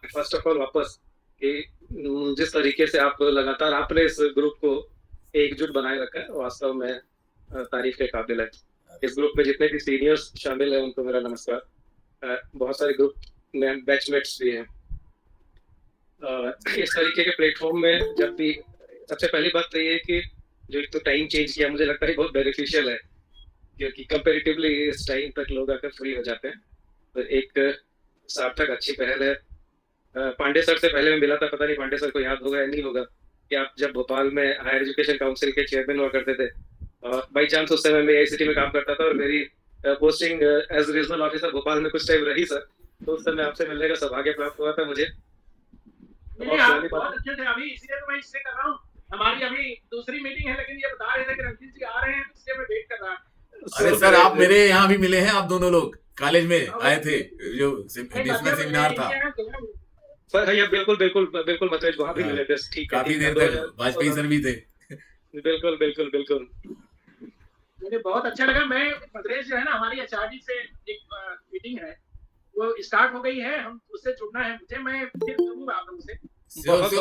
फर्स्ट ऑफ ऑल वापस कि जिस तरीके से आप लगातार आपने इस ग्रुप को एकजुट बनाए रखा है वास्तव में तारीफ के काबिल है। इस ग्रुप में जितने भी सीनियर्स शामिल हैं उनको मेरा नमस्कार। बहुत सारे ग्रुप में बैचमेट्स भी हैं। इस तरीके के प्लेटफॉर्म में जब भी सबसे पहली बात तो ये है कि जो एक तो टाइम चेंज किया मुझे लगता है बहुत बेनिफिशियल है, क्योंकि कंपेरेटिवली इस टाइम तक लोग आकर फ्री हो जाते हैं। तो एक सार्थक अच्छी पहल है। पांडे सर से पहले मैं मिला था, पता नहीं पांडे सर को याद होगा या नहीं होगा कि आप जब भोपाल में हायर एजुकेशन काउंसिल के चेयरमैन हुआ करते थे और बाई चांस उस समय मैं AICTE में काम करता था और मेरी posting as regional officer Bhopal में कुछ टाइम रही सर, तो उस समय आपसे मिलने का सौभाग्य प्राप्त हुआ था मुझे। आप बहुत अच्छे थे अभी, इसलिए तो मैं इससे कर रहा हूँ। हमारी अभी दूसरी मीटिंग है, लेकिन ये बता रहे थे कि रणधीर जी आ रहे हैं, तो इसलिए मैं वेट कर रहा हूँ। अरे सर आप मेरे यहाँ भी मिले हैं, आप दोनों लोग कॉलेज में आए थे जो जिसमें सेमिनार था सर। हाँ बिल्कुल बिल्कुल बिल्कुल मतरेश वहाँ भी मिले थे। ठीक है, काफी देर तक वाजपेयी सर भी थे। बिल्कुल बिल्कुल बिल्कुल मुझे बहुत अच्छा लगा। मैं मतरेश जो है ना, हमारी HRD से एक मीटिंग है वो स्टार्ट हो गई है, हम उससे जुड़ना है मुझे, मैं फिर जुड़ूंगा आप लोगों से।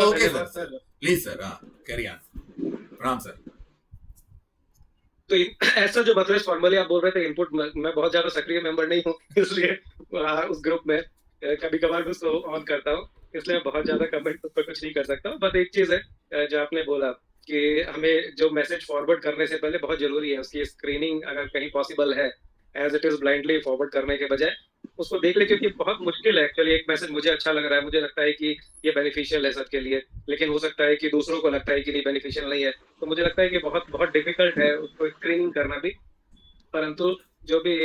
Okay sir, please sir. हाँ कैरी ऑन। प्रणाम सर। तो ऐसा जो मतरेश फॉर्मली आप बोल रहे थे इनपुट, मैं बहुत ज्यादा सक्रिय मेंबर नहीं हूँ, इसलिए उस ग्रुप में कभी कभार भी उसको ऑन करता हूँ, इसलिए मैं बहुत ज्यादा कमेंट उस पर कुछ नहीं कर सकता। बट एक चीज है जो आपने बोला कि हमें जो मैसेज फॉरवर्ड करने से पहले बहुत जरूरी है उसकी स्क्रीनिंग, अगर कहीं पॉसिबल है as it is blindly forward करने के बजाय उसको देख ले, क्योंकि बहुत मुश्किल है एक्चुअली। एक मैसेज मुझे अच्छा लग रहा है, मुझे लगता है कि ये बेनिफिशियल है सबके लिए, लेकिन हो सकता है कि दूसरों को लगता है कि नहीं बेनिफिशियल नहीं है, तो मुझे लगता है कि बहुत बहुत डिफिकल्ट है उसको स्क्रीनिंग करना भी। परंतु जो भी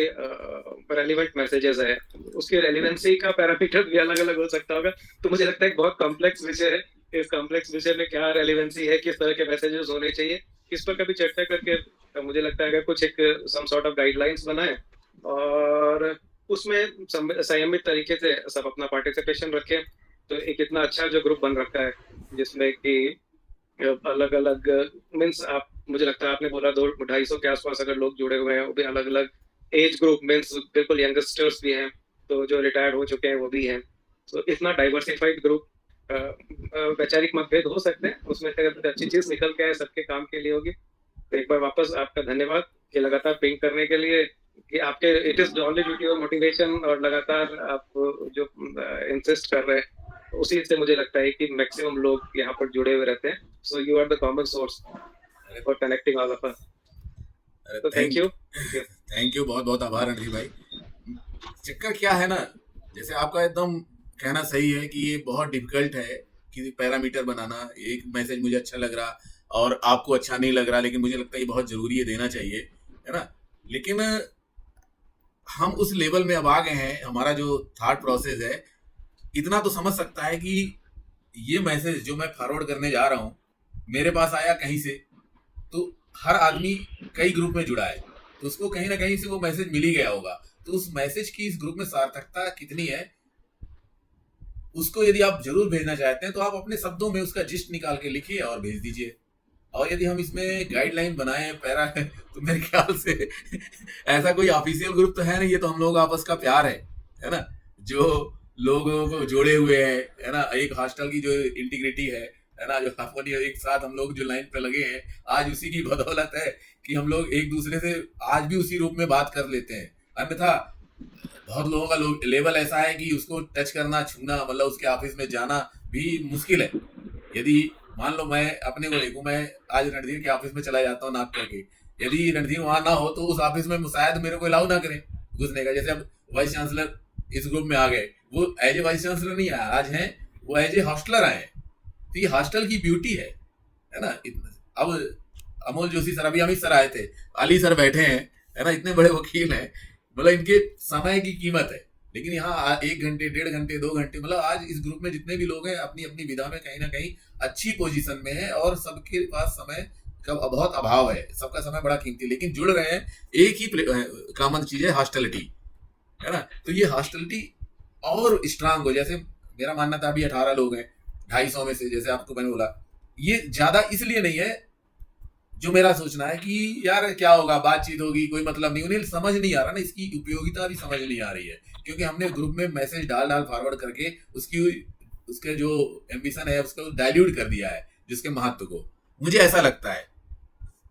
रेलिवेंट मैसेजेस है उसकी रेलिवेंसी का पैरामीटर भी अलग अलग हो सकता होगा, तो मुझे लगता है कि बहुत कॉम्प्लेक्स विषय है। इस कॉम्प्लेक्स विषय में क्या रेलिवेंसी है, किस तरह के मैसेजेस होने चाहिए, इस पर कभी चर्चा करके मुझे लगता है अगर कुछ एक सम सॉर्ट ऑफ गाइडलाइंस बनाए और उसमें संयमित तरीके से सब अपना पार्टिसिपेशन रखें, तो एक इतना अच्छा जो ग्रुप बन रखा है जिसमें कि अलग अलग मीन्स आप, मुझे लगता है आपने बोला 250 के आसपास अगर लोग जुड़े हुए हैं, वो भी अलग अलग एज ग्रुप मीन्स बिल्कुल यंगस्टर्स भी हैं, तो जो रिटायर्ड हो चुके हैं वो भी हैं। तो इतना डाइवर्सिफाइड ग्रुप, वैचारिक मतभेद हो सकते हैं, उसमें से अगर अच्छी चीज निकल के आए सबके काम के लिए होगी। तो एक बार वापस आपका धन्यवाद कि लगातार पिंग करने के लिए, कि आपके it is only due to your motivation और लगातार आप जो इंसिस्ट कर रहे हैं उसी से मुझे लगता है कि मैक्सिमम लोग यहाँ पर जुड़े हुए रहते हैं। So you are the common source for connecting all of us. तो थैंक यू, बहुत बहुत आभार रणधीर भाई। चक्कर क्या है ना, जैसे आपका एकदम कहना सही है कि ये बहुत डिफिकल्ट है कि पैरामीटर बनाना। एक मैसेज मुझे अच्छा लग रहा और आपको अच्छा नहीं लग रहा, लेकिन मुझे लगता है ये बहुत जरूरी है, देना चाहिए, है ना। लेकिन हम उस लेवल में अब आ गए हैं, हमारा जो थॉट प्रोसेस है इतना तो समझ सकता है कि ये मैसेज जो मैं फॉरवर्ड करने जा रहा हूँ मेरे पास आया कहीं से, तो हर आदमी कई ग्रुप में जुड़ा है, तो उसको कहीं ना कहीं से वो मैसेज मिल ही गया होगा। तो उस मैसेज की इस ग्रुप में सार्थकता कितनी है, उसको यदि आप जरूर भेजना चाहते हैं तो आप अपने शब्दों में उसका जिस्ट निकाल के लिखिए और भेज दीजिए। और यदि हम इसमें गाइडलाइन बनाए पैरा तो मेरे ख्याल से ऐसा कोई ऑफिशियल ग्रुप तो है नहीं, ये तो हम लोग आपस का प्यार है ना, जो लोगों को जोड़े हुए हैं, है ना। एक हॉस्टल की जो इंटीग्रिटी है ना, जो अपनी एक साथ हम लोग जो लाइन पे लगे हैं, आज उसी की बदौलत है कि हम लोग एक दूसरे से आज भी उसी रूप में बात कर लेते हैं। अन्यथा बहुत लोगों का लेवल ऐसा है कि उसको टच करना, छूना, मतलब उसके ऑफिस में जाना भी मुश्किल है। यदि मान लो मैं अपने को देखूं, मैं आज रणधीर के ऑफिस में चला जाता हूँ नाक करके, यदि रणधीर वहां ना हो तो उस ऑफिस में शायद मेरे को अलाउ ना करें घुसने का। जैसे अब वाइस चांसलर इस ग्रुप में आ गए, वो एज ए वाइस चांसलर नहीं आया, आज हैं वो एज ए हॉस्टलर आए। तो ये हॉस्टल की ब्यूटी है ना। अब अमोल जोशी सर, अभी अमित सर आए थे, अली सर बैठे हैं, है ना, इतने बड़े वकील हैं, मतलब इनके समय की कीमत है। लेकिन यहाँ 1 घंटे, 1.5 घंटे, 2 घंटे, मतलब आज इस ग्रुप में जितने भी लोग हैं अपनी अपनी विधा में कहीं ना कहीं अच्छी पोजीशन में है और सबके पास समय का बहुत अभाव है, सबका समय बड़ा कीमती, लेकिन जुड़ रहे हैं। एक ही कॉमन चीज है, हॉस्टिलिटी, है ना। तो ये हॉस्टिलिटी और स्ट्रांग हो, जैसे मेरा मानना था अभी 18 लोग हैं 250 में से, जैसे आपको मैंने बोला, ये ज्यादा इसलिए नहीं है जो मेरा सोचना है कि यार क्या होगा, बातचीत होगी, कोई मतलब नहीं, उन्हें समझ नहीं आ रहा ना, इसकी उपयोगिता भी समझ नहीं आ रही है, क्योंकि हमने ग्रुप में मैसेज डाल फॉरवर्ड करके उसके जो एम्बिशन है उसको डाइल्यूट कर दिया है, जिसके महत्व को, मुझे ऐसा लगता है।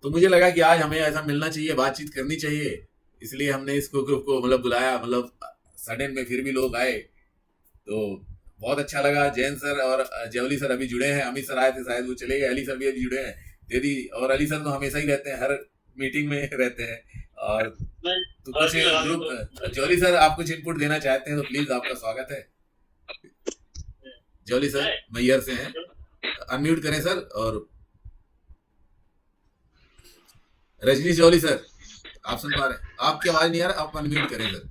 तो मुझे लगा कि आज हमें ऐसा मिलना चाहिए, बातचीत करनी चाहिए, इसलिए हमने इसको ग्रुप को मतलब बुलाया, मतलब सडन में फिर भी लोग आए, तो बहुत अच्छा लगा। जैन सर और जेवली सर अभी जुड़े हैं, अमित सर आए थे, शायद वो चले गए, अली सर भी अभी जुड़े हैं, दीदी और अली सर तो हमेशा ही रहते हैं, हर मीटिंग में रहते हैं। और तो कुछ ग्रुप, जॉली सर आप कुछ इनपुट देना चाहते हैं तो प्लीज, आपका स्वागत है। जॉली सर मैयर से हैं, अनम्यूट करें सर। और रजनीश जॉली सर, आप सुन पा रहे हैं? आपकी आवाज नहीं आ रहा, आप अनम्यूट करें सर,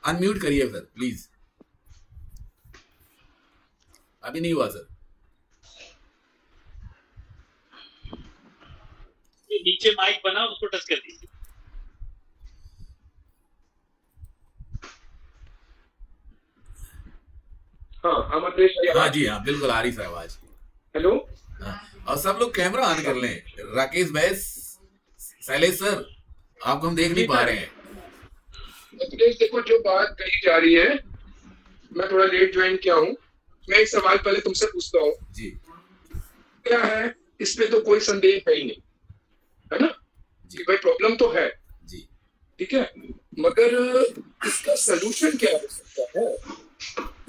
अनम्यूट करिए सर प्लीज। अभी नहीं हुआ सर। नीचे माइक बना, उसको टच कर दीजिए। हाँ जी हाँ, बिल्कुल आ रही सर आवाज। हेलो, और सब लोग कैमरा ऑन कर लें। राकेश भाई, शैलेश सर, आपको हम देख नहीं पा रहे हैं। देखो जो बात कही जा रही है, मैं थोड़ा लेट ज्वाइन किया हूँ, मैं एक सवाल पहले तुमसे पूछता हूँ जी। क्या है, इसमें तो कोई संदेह है ही नहीं, है ना जी भाई, प्रॉब्लम तो है जी, ठीक है, मगर इसका सलूशन क्या हो सकता है,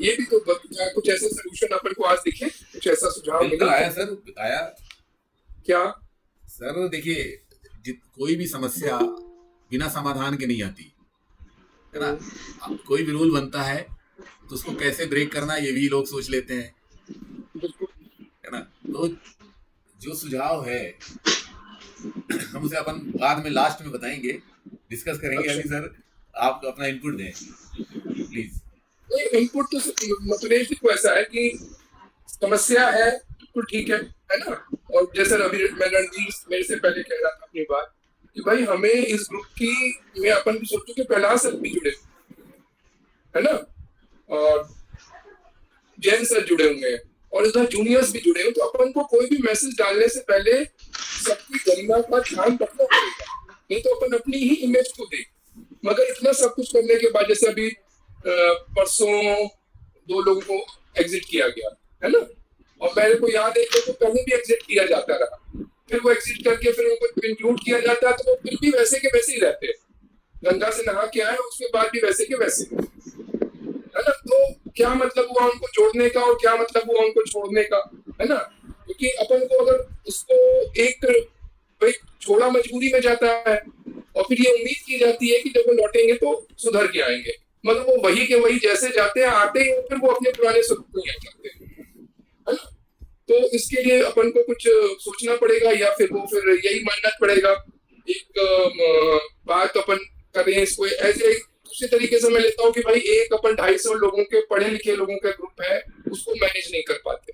ये भी तो क्या कुछ ऐसा सलूशन अपन को आज दिखे, कुछ ऐसा सुझाव बिल्कुल आया सर, आया क्या सर? देखिए, कोई भी समस्या बिना समाधान के नहीं आती है ना। कोई भी रूल बनता है तो उसको कैसे ब्रेक करना, ये भी लोग सोच लेते हैं, है ना। तो जो सुझाव है हम उसे अपन बाद में लास्ट में बताएंगे, डिस्कस करेंगे। अली सर आप अपना इनपुट दें प्लीज। इनपुट तो मतलब को ऐसा है कि समस्या है तो ठीक है ना। और जैसे अभी मैं रणजीत मेरे से पहले कह रहा था अपनी बात कि भाई हमें इस ग्रुप की में अपन भी सोचो कि प्रहलाद सर भी जुड़े है ना, और जैन सर जुड़े होंगे और इधर जूनियर्स भी जुड़े हैं, तो अपन को कोई भी मैसेज डालने से पहले सबकी गरिमा का ध्यान रखना पड़ेगा, नहीं तो अपन अपनी ही इमेज को देख। मगर इतना सब कुछ करने के बाद, जैसे अभी परसों 2 लोगों को एग्जिट किया गया है ना, और मेरे को याद है कि तो पहले भी एग्जिट किया जाता रहा, फिर वो एग्जिट करके फिर उनको इंक्लूड किया जाता है, तो वो फिर भी वैसे के वैसे ही रहते हैं, गंगा से नहा के आए उसके बाद भी वैसे के वैसे, है ना। तो क्या मतलब हुआ उनको जोड़ने का और क्या मतलब हुआ उनको छोड़ने का, है ना। क्योंकि अपन को अगर उसको एक भाई छोड़ा मजबूरी में जाता है और फिर ये उम्मीद की जाती है कि जब वो लौटेंगे तो सुधर के आएंगे, मतलब वो वही के वही जैसे जाते हैं, आते हैं फिर वो अपने पुराने स्वरूप में आ जाते हैं, है ना। तो इसके लिए अपन को कुछ सोचना पड़ेगा, या फिर वो फिर यही मानना पड़ेगा। एक बात अपन करें इसको ऐसे दूसरे तरीके से मैं लेता हूँ कि भाई एक अपन 250 लोगों के पढ़े लिखे लोगों का ग्रुप है, उसको मैनेज नहीं कर पाते,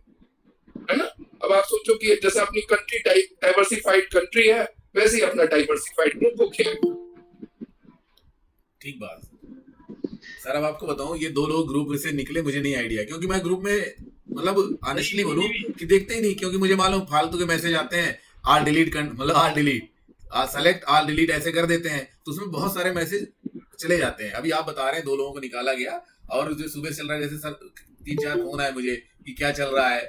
है ना। अब आप सोचो कि जैसे अपनी कंट्री डाइवर्सिफाइड कंट्री है, वैसे ही अपना डाइवर्सिफाइड ग्रुप हो गया। ठीक बात सर। अब आपको बताऊं, ये 2 लोग ग्रुप से निकले मुझे नहीं आइडिया, क्योंकि मैं ग्रुप में मतलब ऑनेस्टली बोलूं कि देखते ही नहीं, क्योंकि मुझे मालूम फालतू के मैसेज आते हैं, आल डिलीट मतलब आल डिलीट सेलेक्ट आल डिलीट ऐसे कर देते हैं, तो उसमें बहुत सारे मैसेज चले जाते हैं। अभी आप बता रहे हैं 2 लोगों को निकाला गया, और जो सुबह चल रहा है, जैसे सर 3-4 फोन आए मुझे कि क्या चल रहा है,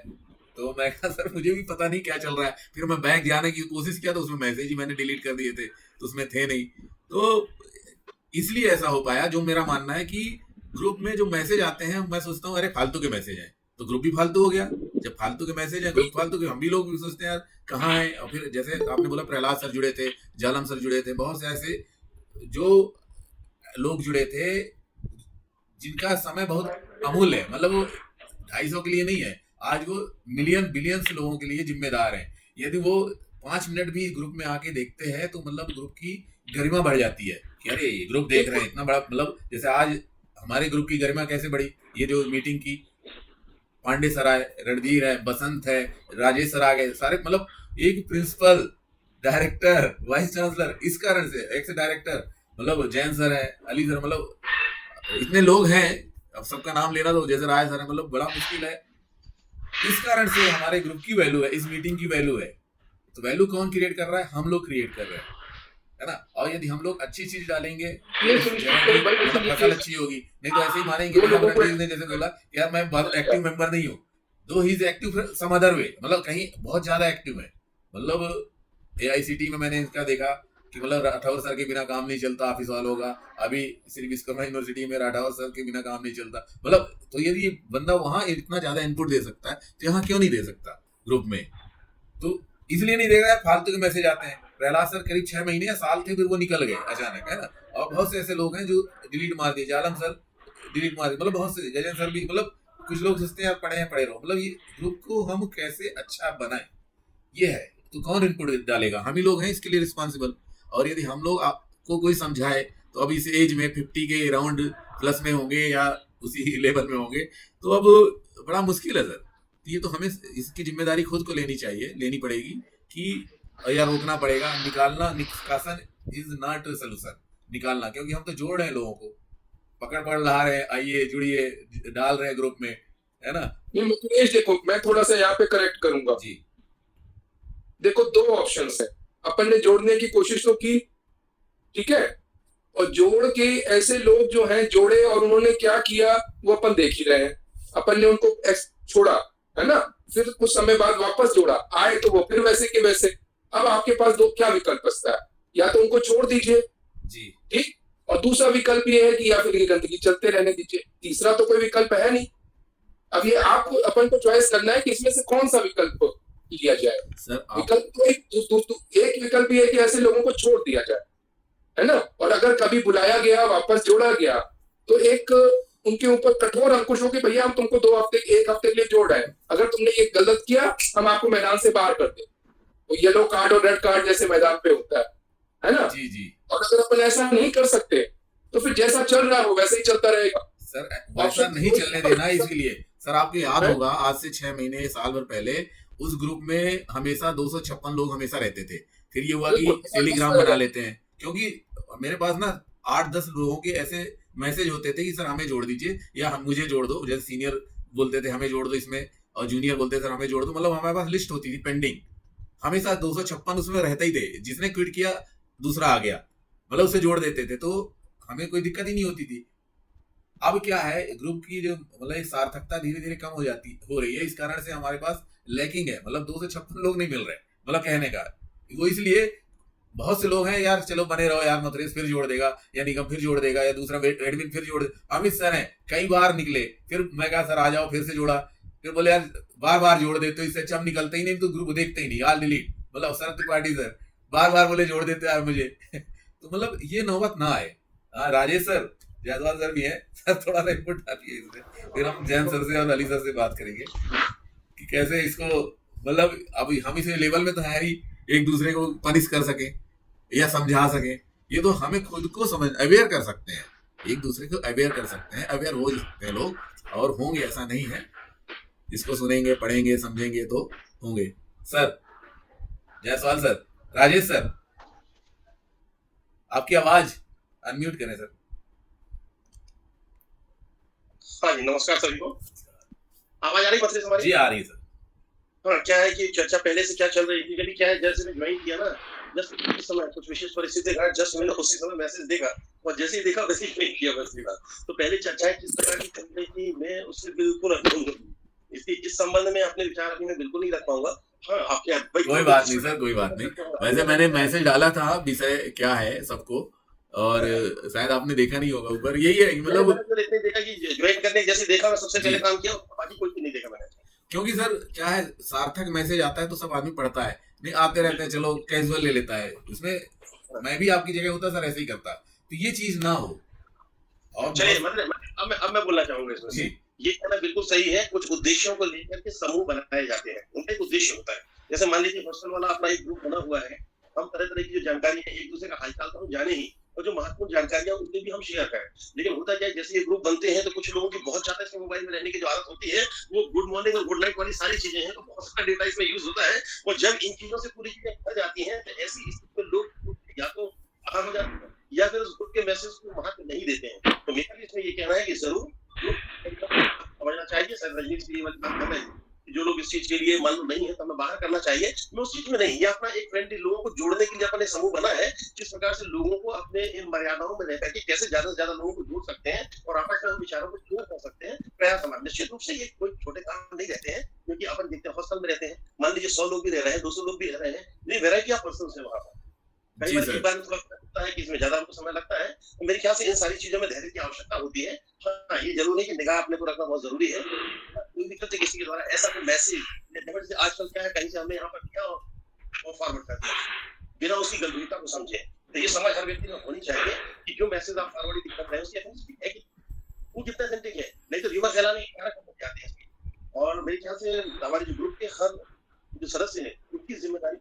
तो मैं कहा सर मुझे भी पता नहीं क्या चल रहा है। फिर मैं बैंक जाने की कोशिश किया तो उसमें मैसेज ही मैंने डिलीट कर दिए थे, तो उसमें थे नहीं। तो इसलिए ऐसा हो पाया। जो मेरा मानना है कि ग्रुप में जो मैसेज आते हैं, मैं सोचता हूँ अरे फालतू के मैसेज हैं, तो ग्रुप भी फालतू हो गया। जब फालतू के मैसेज हैं, ग्रुप फालतू के, हम भी लोग सोचते हैं यार कहाँ है। और फिर जैसे आपने बोला प्रहलाद सर जुड़े थे, जालम सर जुड़े थे, बहुत से ऐसे जो लोग जुड़े थे जिनका समय बहुत अमूल्य है, मतलब वो 250 के लिए नहीं है, आज वो मिलियन बिलियंस लोगों के लिए जिम्मेदार हैं। यदि वो 5 मिनट भी ग्रुप में आके देखते हैं तो मतलब ग्रुप की गरिमा बढ़ जाती है कि अरे ये ग्रुप देख रहे हैं इतना बड़ा। मतलब जैसे आज हमारे ग्रुप की गरिमा कैसे बढ़ी, ये जो मीटिंग की, पांडे सर आए, रणधीर है, बसंत है, राजेश सर आ गए, सारे मतलब एक प्रिंसिपल, डायरेक्टर, वाइस चांसलर, इस कारण से एक्स डायरेक्टर, मतलब जैन सर है, अली सर, मतलब इतने लोग हैं, अब सबका नाम लेना तो जैसे राय सर है, मतलब बड़ा मुश्किल है। इस कारण से हमारे ग्रुप की वैल्यू है, इस मीटिंग की वैल्यू है। तो वैल्यू कौन क्रिएट कर रहा है? हम लोग क्रिएट कर रहे हैं, है ना। और यदि हम लोग अच्छी चीज डालेंगे मतलब फसल अच्छी होगी, नहीं तो ऐसे ही मानेंगे। रणजीत ने जैसे बोला यार मैं बहुत एक्टिव मेंबर नहीं हूँ, though he is active some other way, मतलब कहीं बहुत ज्यादा एक्टिव है। मतलब AICT में मैंने इसका देखा कि मतलब राठौर सर के बिना काम नहीं चलता, ऑफिस वालों का। अभी श्री विश्वकर्मा यूनिवर्सिटी में राठौर सर के बिना काम नहीं चलता। मतलब तो यदि ये बंदा वहां इतना ज्यादा इनपुट दे सकता है तो यहाँ क्यों नहीं दे सकता ग्रुप में? तो इसलिए नहीं दे रहा है, फालतू के मैसेज आते हैं। प्रहलाद सर करीब 6 महीने या साल थे, फिर वो निकल गए अचानक, है ना। और बहुत से ऐसे लोग हैं जो डिलीट मार दिए, जालम सर डिलीट मार दिए, मतलब बहुत से, गजेंद्र सर भी। मतलब कुछ लोग सोचते हैं पढ़े हैं पढ़े रहो। मतलब ये ग्रुप को हम कैसे अच्छा बनाएं, ये है। तो कौन इनपुट डालेगा? हम ही लोग हैं इसके लिए रिस्पॉन्सिबल। और यदि हम लोग आपको कोई समझाए तो अब इस एज में 50 के राउंड प्लस में होंगे या उसी लेवल में होंगे, तो अब बड़ा मुश्किल है सर। ये तो हमें इसकी जिम्मेदारी खुद को लेनी पड़ेगी कि या रोकना पड़ेगा। निष्कासन इज नॉट सोल्यूशन, निकालना, क्योंकि हम तो जोड़ रहे हैं लोगों को, पकड़ ला रहे हैं, आइए जुड़िए, डाल रहे हैं ग्रुप में, है ना। ये मुकेश देखो, मैं थोड़ा सा यहाँ पे करेक्ट करूंगा जी। देखो 2 ऑप्शंस है। अपन ने जोड़ने की कोशिश तो की, ठीक है, और जोड़ के ऐसे लोग जो हैं जोड़े और उन्होंने क्या किया वो अपन देख ही रहे हैं। अपन ने उनको छोड़ा, है ना, फिर कुछ समय बाद वापस जोड़ा, आए तो वो फिर वैसे के वैसे। अब आपके पास क्या विकल्प बचता है? या तो उनको छोड़ दीजिए जी, ठीक, और दूसरा विकल्प ये है कि या फिर ये गंदगी चलते रहने दीजिए। तीसरा तो कोई विकल्प है नहीं। अब ये आपको अपन को चॉइस करना है कि इसमें से कौन सा विकल्प लिया जाए। विकल्प तो एक विकल्प ये है कि ऐसे लोगों को छोड़ दिया जाए, है ना, और अगर कभी बुलाया गया, वापस जोड़ा गया, तो एक उनके ऊपर कठोर अंकुश हो कि भैया हम तुमको 1 हफ्ते के लिए जोड़ रहे हैं, अगर तुमने ये गलत किया हम आपको मैदान से बाहर कर दें। तो येलो कार्ड और रेड कार्ड जैसे मैदान पे होता है ना। जी जी। और अगर अपन ऐसा नहीं कर सकते तो फिर जैसा चल रहा हो वैसे ही चलता रहेगा सर। वैसा नहीं चलने देना। इसलिए सर आपको याद होगा आज से 6 महीने साल भर पहले उस ग्रुप में हमेशा 256 लोग हमेशा रहते थे। फिर ये हुआ कि टेलीग्राम बना लेते हैं, क्योंकि मेरे पास ना 8-10 लोगों के ऐसे मैसेज होते थे कि सर हमें जोड़ दीजिए या हम मुझे जोड़ दो। जैसे सीनियर बोलते थे हमें जोड़ दो इसमें, और जूनियर बोलते थे सर हमें जोड़ दो। मतलब हमारे पास लिस्ट होती थी पेंडिंग, हमेशा 256 उसमें रहते ही थे। जिसने क्विट किया दूसरा आ गया, मतलब उसे जोड़ देते थे, तो हमें कोई दिक्कत ही नहीं होती थी। अब क्या है, ग्रुप की जो मतलब सार्थकता धीरे धीरे कम हो रही है। इस कारण से हमारे पास लैकिंग है, मतलब 256 लोग नहीं मिल रहे, मतलब कहने का वो। इसलिए बहुत से लोग हैं यार चलो बने रहो यार, मतरेस फिर जोड़ देगा या निगम फिर जोड़ देगा या दूसरा एडमिन फिर जोड़ देगा। अमित सर हैं, कई बार निकले, फिर मैं कहा सर आ जाओ, फिर से जोड़ा, फिर बोले यार बार बार जोड़ देते हो, इससे अच्छा हम निकलते ही नहीं, तो ग्रुप देखते ही नहीं, यार डिलीट। मतलब शरद त्रिपाठी सर बार बार बोले जोड़ देते यार मुझे तो मतलब ये नौबत ना आए। राजेश सर, जायसवाल सर भी हैं, सर थोड़ा सा इनपुट डालिए इसमें, फिर हम जैन सर से और अली सर से बात करेंगे कि कैसे इसको, मतलब अब हम इस लेवल में तो है ही एक दूसरे को पनिश कर सके या समझा सके। ये तो हमें खुद को अवेयर कर सकते हैं, एक दूसरे को अवेयर कर सकते हैं, अवेयर हो सकते हैं लोग, और होंगे, ऐसा नहीं है। इसको सुनेंगे, पढ़ेंगे, समझेंगे तो होंगे। Sir Jaiswal sir, Rajesh sir, आपकी आवाज अनम्यूट करें सर। हाँ जी, नमस्कार सभी को। आवाज आ रही है हमारी? जी आ रही है सर। हाँ, क्या है कि चर्चा पहले से क्या चल रही थी, लेकिन क्या है जैसे मैं ज्वाइन किया ना, जस्ट उस समय कुछ विशेष परिस्थिति का जस्ट मैंने उसी समय मैसेज देखा और जैसे ही देखा वैसे ही ज्वाइन किया बस। तो पहले चर्चाएं किस तरह की चल रही थी मैं उससे बिल्कुल अनुभव नहीं, इसलिए इस संबंध में अपने विचार अभी मैं बिल्कुल नहीं रख पाऊंगा। हाँ, आपके कोई बात नहीं सर, कोई बात नहीं। वैसे मैंने मैसेज डाला था विषय क्या है सबको, और शायद आपने देखा नहीं होगा ऊपर। यही है मतलब देखा कि ज्वाइन करने जैसे देखा मैं सबसे पहले काम किया, बाकी कोई नहीं देखा मैंने। क्योंकि सर क्या है, सार्थक मैसेज आता है तो सब आदमी पढ़ता है, नहीं आते रहते हैं, चलो कैजुअल ले लेता है। उसमें मैं भी आपकी जगह होता सर ऐसे ही करता, तो ये चीज ना हो। और चलिए मतलब अब मैं बोलना चाहूंगा इसमें से, ये कहना बिल्कुल सही है। कुछ उद्देश्यों को लेकर के समूह बनाए जाते हैं, उनका एक उद्देश्य होता है। जैसे मान लीजिए हॉस्टल वाला अपना एक ग्रुप बना हुआ है, हम तरह तरह की जो जानकारी है एक दूसरे का हालचाल तो हम जाने ही, और जो महत्वपूर्ण जानकारियां उनसे भी हम शेयर करें। लेकिन होता क्या है, जैसे ये ग्रुप बनते हैं तो कुछ लोगों की बहुत ज्यादा इसमें मोबाइल में रहने की जो आदत होती है, वो गुड मॉर्निंग और गुड नाइट वाली सारी चीजें हैं, तो बहुत सारा डेटा इसमें यूज होता है। और जब इन चीजों से पूरी चीजें भर जाती हैं तो ऐसी स्थिति में लोग या तो बाहर हो जाते हैं या फिर उस ग्रुप के मैसेज को महत्व नहीं देते हैं। तो मेरा भी इसमें ये कहना है कि जरूर समझना चाहिए, सर रजनीश भी ये बात कर रहे हैं जो लोग इस चीज के लिए मान लो नहीं है तो हमें बाहर करना चाहिए। मैं उस चीज में नहीं, ये अपना एक फ्रेंडली लोगों को जोड़ने के लिए अपने समूह बना है, जिस प्रकार से लोगों को अपने इन मर्यादाओं में रहकर के कैसे ज्यादा से ज्यादा लोगों को जोड़ सकते हैं और आपस में विचारों को शेयर कर सकते हैं, प्रयास हमारा। निश्चित रूप से ये कोई छोटे काम नहीं रहते हैं, क्योंकि अपन देखते हैं हॉस्टल में रहते हैं, मान लीजिए 100 लोग भी रह रहे हैं, 200 लोग भी रह रहे हैं, ये वैरायटी ऑफ पर्सन है वहां पर। कई बार की बात लगता है कि इसमें ज्यादा हमको समय लगता है, तो मेरे ख्याल से इन सारी चीजों में धैर्य की आवश्यकता होती है। हाँ, ये जरूर है कि निगाह अपने को रखना बहुत जरूरी है। कोई दिक्कत है किसी के द्वारा ऐसा कोई मैसेज आजकल क्या है, कहीं से हमने यहाँ पर किया और फॉरवर्ड कर दिया बिना उसकी गंभीरता को समझे। तो ये समझ हर व्यक्ति में होनी चाहिए कि जो मैसेज आप फॉरवर्ड कर रहे हैं उसकी एथेंटिसिटी है कि वो कितना ऑथेंटिक है, नहीं तो रिवर्स फैलाने के कारण हो जाते हैं। और मेरे ख्याल से हमारे जो ग्रुप के हर जो सदस्य हैं उनकी जिम्मेदारी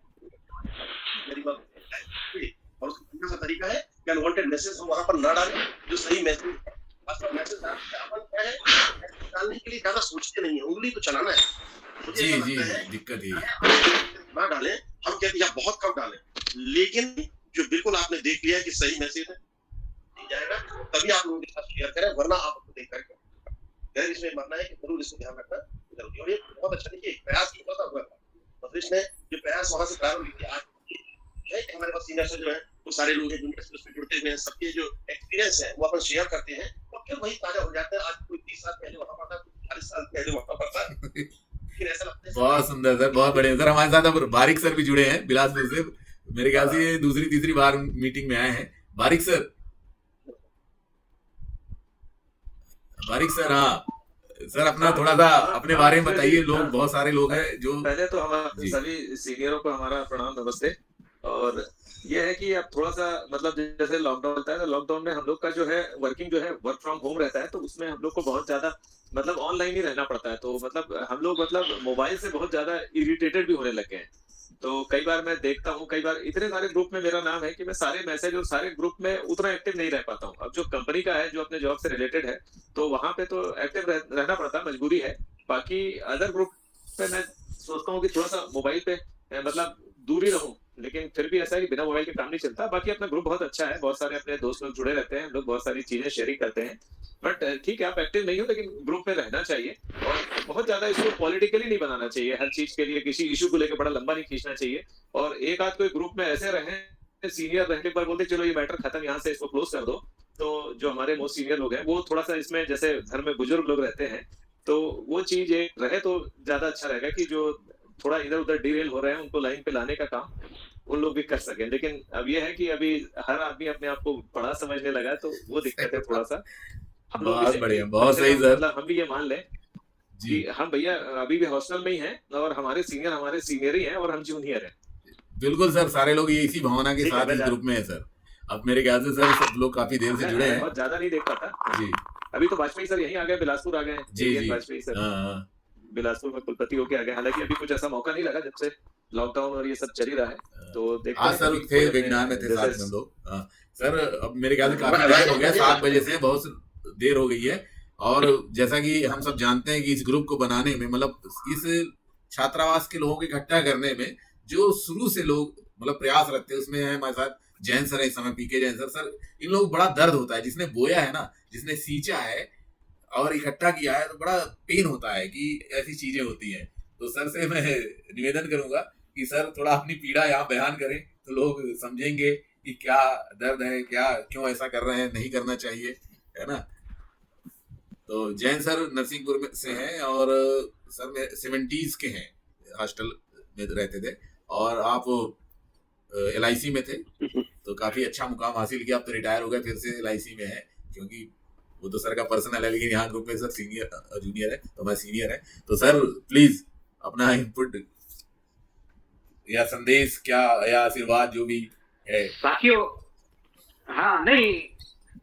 और उसका तरीका है कि अनवांटेड मैसेज हम वहां पर ना डालें, जो सही मैसेज है वास्तव मैसेज अपन क्या है डालने के लिए ज्यादा सोचते नहीं है, उंगली तो चलाना है। जी जी दिक्कत ही ना डालें, हम कहते हैं बहुत कम डालें, लेकिन जो बिल्कुल आपने देख लिया कि सही मैसेज है जाएगा तभी आप लोगों के साथ शेयर करें, वरना आप उसको देख करके गैर इसमें मरना है कि जरूर इसको ध्यान रखना जरूरी है। और ये बहुत अच्छा देखिए प्रयास की पता हुआ था मधुरेश ने जो प्रयास वहां से प्रारंभ किया आज है कि हमारे पास सीनियर से जो है वो सारे लोग हैं जूनियर से जुड़ते हुए हैं, सबके जो एक्सपीरियंस है वो अपन शेयर करते हैं और फिर वही ताजा हो जाता है। आज कोई 30 साल पहले वहां पर था, 40 साल पहले वहां पर था, फिर ऐसा लगता है। बहुत सुंदर सर, बहुत बढ़िया सर। हमारे साथ अब बारिक सर भी जुड़े हैं बिलासपुर से, मेरे ख्याल से ये दूसरी तीसरी बार मीटिंग में आए हैं। बारिक सर, बारिक सर, हाँ सर अपना थोड़ा सा अपने बारे में बताइए। लोग बहुत सारे लोग हैं जो पहले तो हमारे सभी सीनियरों को हमारा प्रणाम नमस्ते। और ये है कि अब थोड़ा सा मतलब जैसे लॉकडाउन चलता है तो लॉकडाउन में हम लोग का जो है वर्किंग जो है वर्क फ्रॉम होम रहता है, तो उसमें हम लोग को बहुत ज्यादा मतलब ऑनलाइन ही रहना पड़ता है। तो मतलब हम लोग मतलब मोबाइल से बहुत ज्यादा इरिटेटेड भी होने लगे हैं। तो कई बार मैं देखता हूँ, कई बार इतने सारे ग्रुप में मेरा नाम है कि मैं सारे मैसेज और सारे ग्रुप में उतना एक्टिव नहीं रह पाता हूँ। अब जो कंपनी का है जो अपने जॉब से रिलेटेड है तो वहां पे तो एक्टिव रहना पड़ता है, मजबूरी है। बाकी अदर ग्रुप पे मैं सोचता हूँ कि थोड़ा सा मोबाइल पे मतलब दूर ही रहूं, लेकिन फिर भी ऐसा है कि बिना मोबाइल के काम नहीं चलता। बाकी अपना ग्रुप बहुत अच्छा है, बहुत सारे अपने दोस्त लोग जुड़े रहते हैं, हम लोग बहुत सारी चीजें शेयरिंग करते हैं। बट ठीक है आप एक्टिव नहीं हो लेकिन ग्रुप में रहना चाहिए और बहुत ज्यादा इसको पॉलिटिकली नहीं बनाना चाहिए। हर चीज के लिए किसी इशू को लेकर बड़ा लंबा नहीं खींचना चाहिए। और एक आध कोई ग्रुप में ऐसे रहे सीनियर रहने पर बोलते चलो ये मैटर खत्म, यहाँ से इसको क्लोज कर दो। तो जो हमारे मोस्ट सीनियर लोग हैं वो थोड़ा सा इसमें जैसे घर में बुजुर्ग लोग रहते हैं तो वो चीज एक रहे तो ज्यादा अच्छा रहेगा कि जो थोड़ा इधर उधर डिरेल हो रहे हैं उनको लाइन पे लाने का काम उन लोग भी कर सकें। लेकिन अब ये है कि अभी हर आदमी अपने आप को बड़ा समझने लगा है तो वो दिक्कत है थोड़ा सा। हम लोग बहुत बढ़िया, बहुत सही सर। मतलब हम भी ये मान लें कि हम भैया अभी भी हॉस्टल में ही हैं और हमारे सीनियर ही हैं और हम जूनियर हैं। बिल्कुल सर, सारे लोग ये इसी भावना के साथ इस ग्रुप में है सर। अब मेरे ख्याल से सर सब लोग काफी देर से जुड़े हैं। बहुत ज्यादा नहीं देख पाता जी। अभी तो वाजपेयी सर यहीं आ गए, बिलासपुर आ गए जी। वाजपेयी सर बिलासपुर में कुलपति होके आ गए। हालांकि अभी कुछ ऐसा मौका नहीं लगा जब से लॉकडाउन और ये सब चल ही रहा है। तो देखते हैं सर थे विज्ञान में थे साथ में लोग। सर अब मेरे ख्याल से काफी टाइम हो गया, 7 बजे से बहुत देर हो गई है। और जैसा कि हम सब जानते हैं कि इस ग्रुप को बनाने में मतलब इस छात्रावास के लोगों को इकट्ठा करने में जो शुरू से लोग मतलब प्रयास रखते हैं, उसमें है हमारे साथ जैन सर है इस समय, पीके जैन सर। इन लोग बड़ा दर्द होता है, जिसने बोया है ना, जिसने सींचा है और इकट्ठा किया है, तो बड़ा पेन होता है कि ऐसी चीजें होती हैं। तो सर से मैं निवेदन करूंगा कि सर थोड़ा अपनी पीड़ा यहाँ बयान करें तो लोग समझेंगे कि क्या दर्द है, क्या क्यों ऐसा कर रहे हैं, नहीं करना चाहिए, है ना। तो जैन सर नरसिंहपुर से हैं और सर में 70s के हैं, हॉस्टल में रहते थे और आप LIC में थे तो काफी अच्छा मुकाम हासिल किया। आप तो रिटायर हो गए, फिर से LIC में है, क्योंकि वो तो सर का पर्सनल है, लेकिन यहाँ ग्रुप में सर सीनियर जूनियर है तो मैं सीनियर है। तो सर प्लीज अपना इनपुट या संदेश क्या या आशीर्वाद जो भी है। साथियों, हाँ नहीं,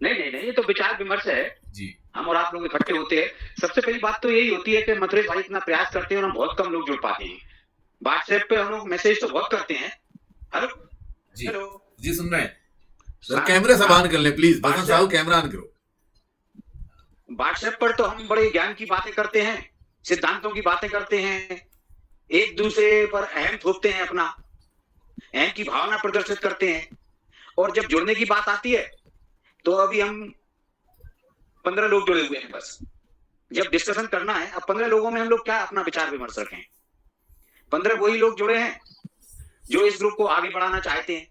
ये तो विचार विमर्श है जी। हम और आप लोग इकट्ठे होते हैं। सबसे पहली बात तो यही होती है कि मथुरेश भाई इतना प्रयास करते हैं और हम बहुत कम लोग जुड़ पाते हैं। व्हाट्सएप पे हम लोग मैसेज तो बहुत करते हैं। हेलो जी, जी सुन रहे हैं सर। कैमरा सब ऑन कर ले प्लीज, बसंत साहब कैमरा ऑन करो। व्हाट्सएप पर तो हम बड़े ज्ञान की बातें करते हैं, सिद्धांतों की बातें करते हैं, एक दूसरे पर अहम थोपते हैं, अपना अहम की भावना प्रदर्शित करते हैं। और जब जुड़ने की बात आती है तो अभी हम 15 लोग जुड़े हुए हैं बस। जब डिस्कशन करना है, अब 15 लोगों में हम लोग क्या अपना विचार विमर्श रखें? 15 वही लोग जुड़े हैं जो इस ग्रुप को आगे बढ़ाना चाहते हैं।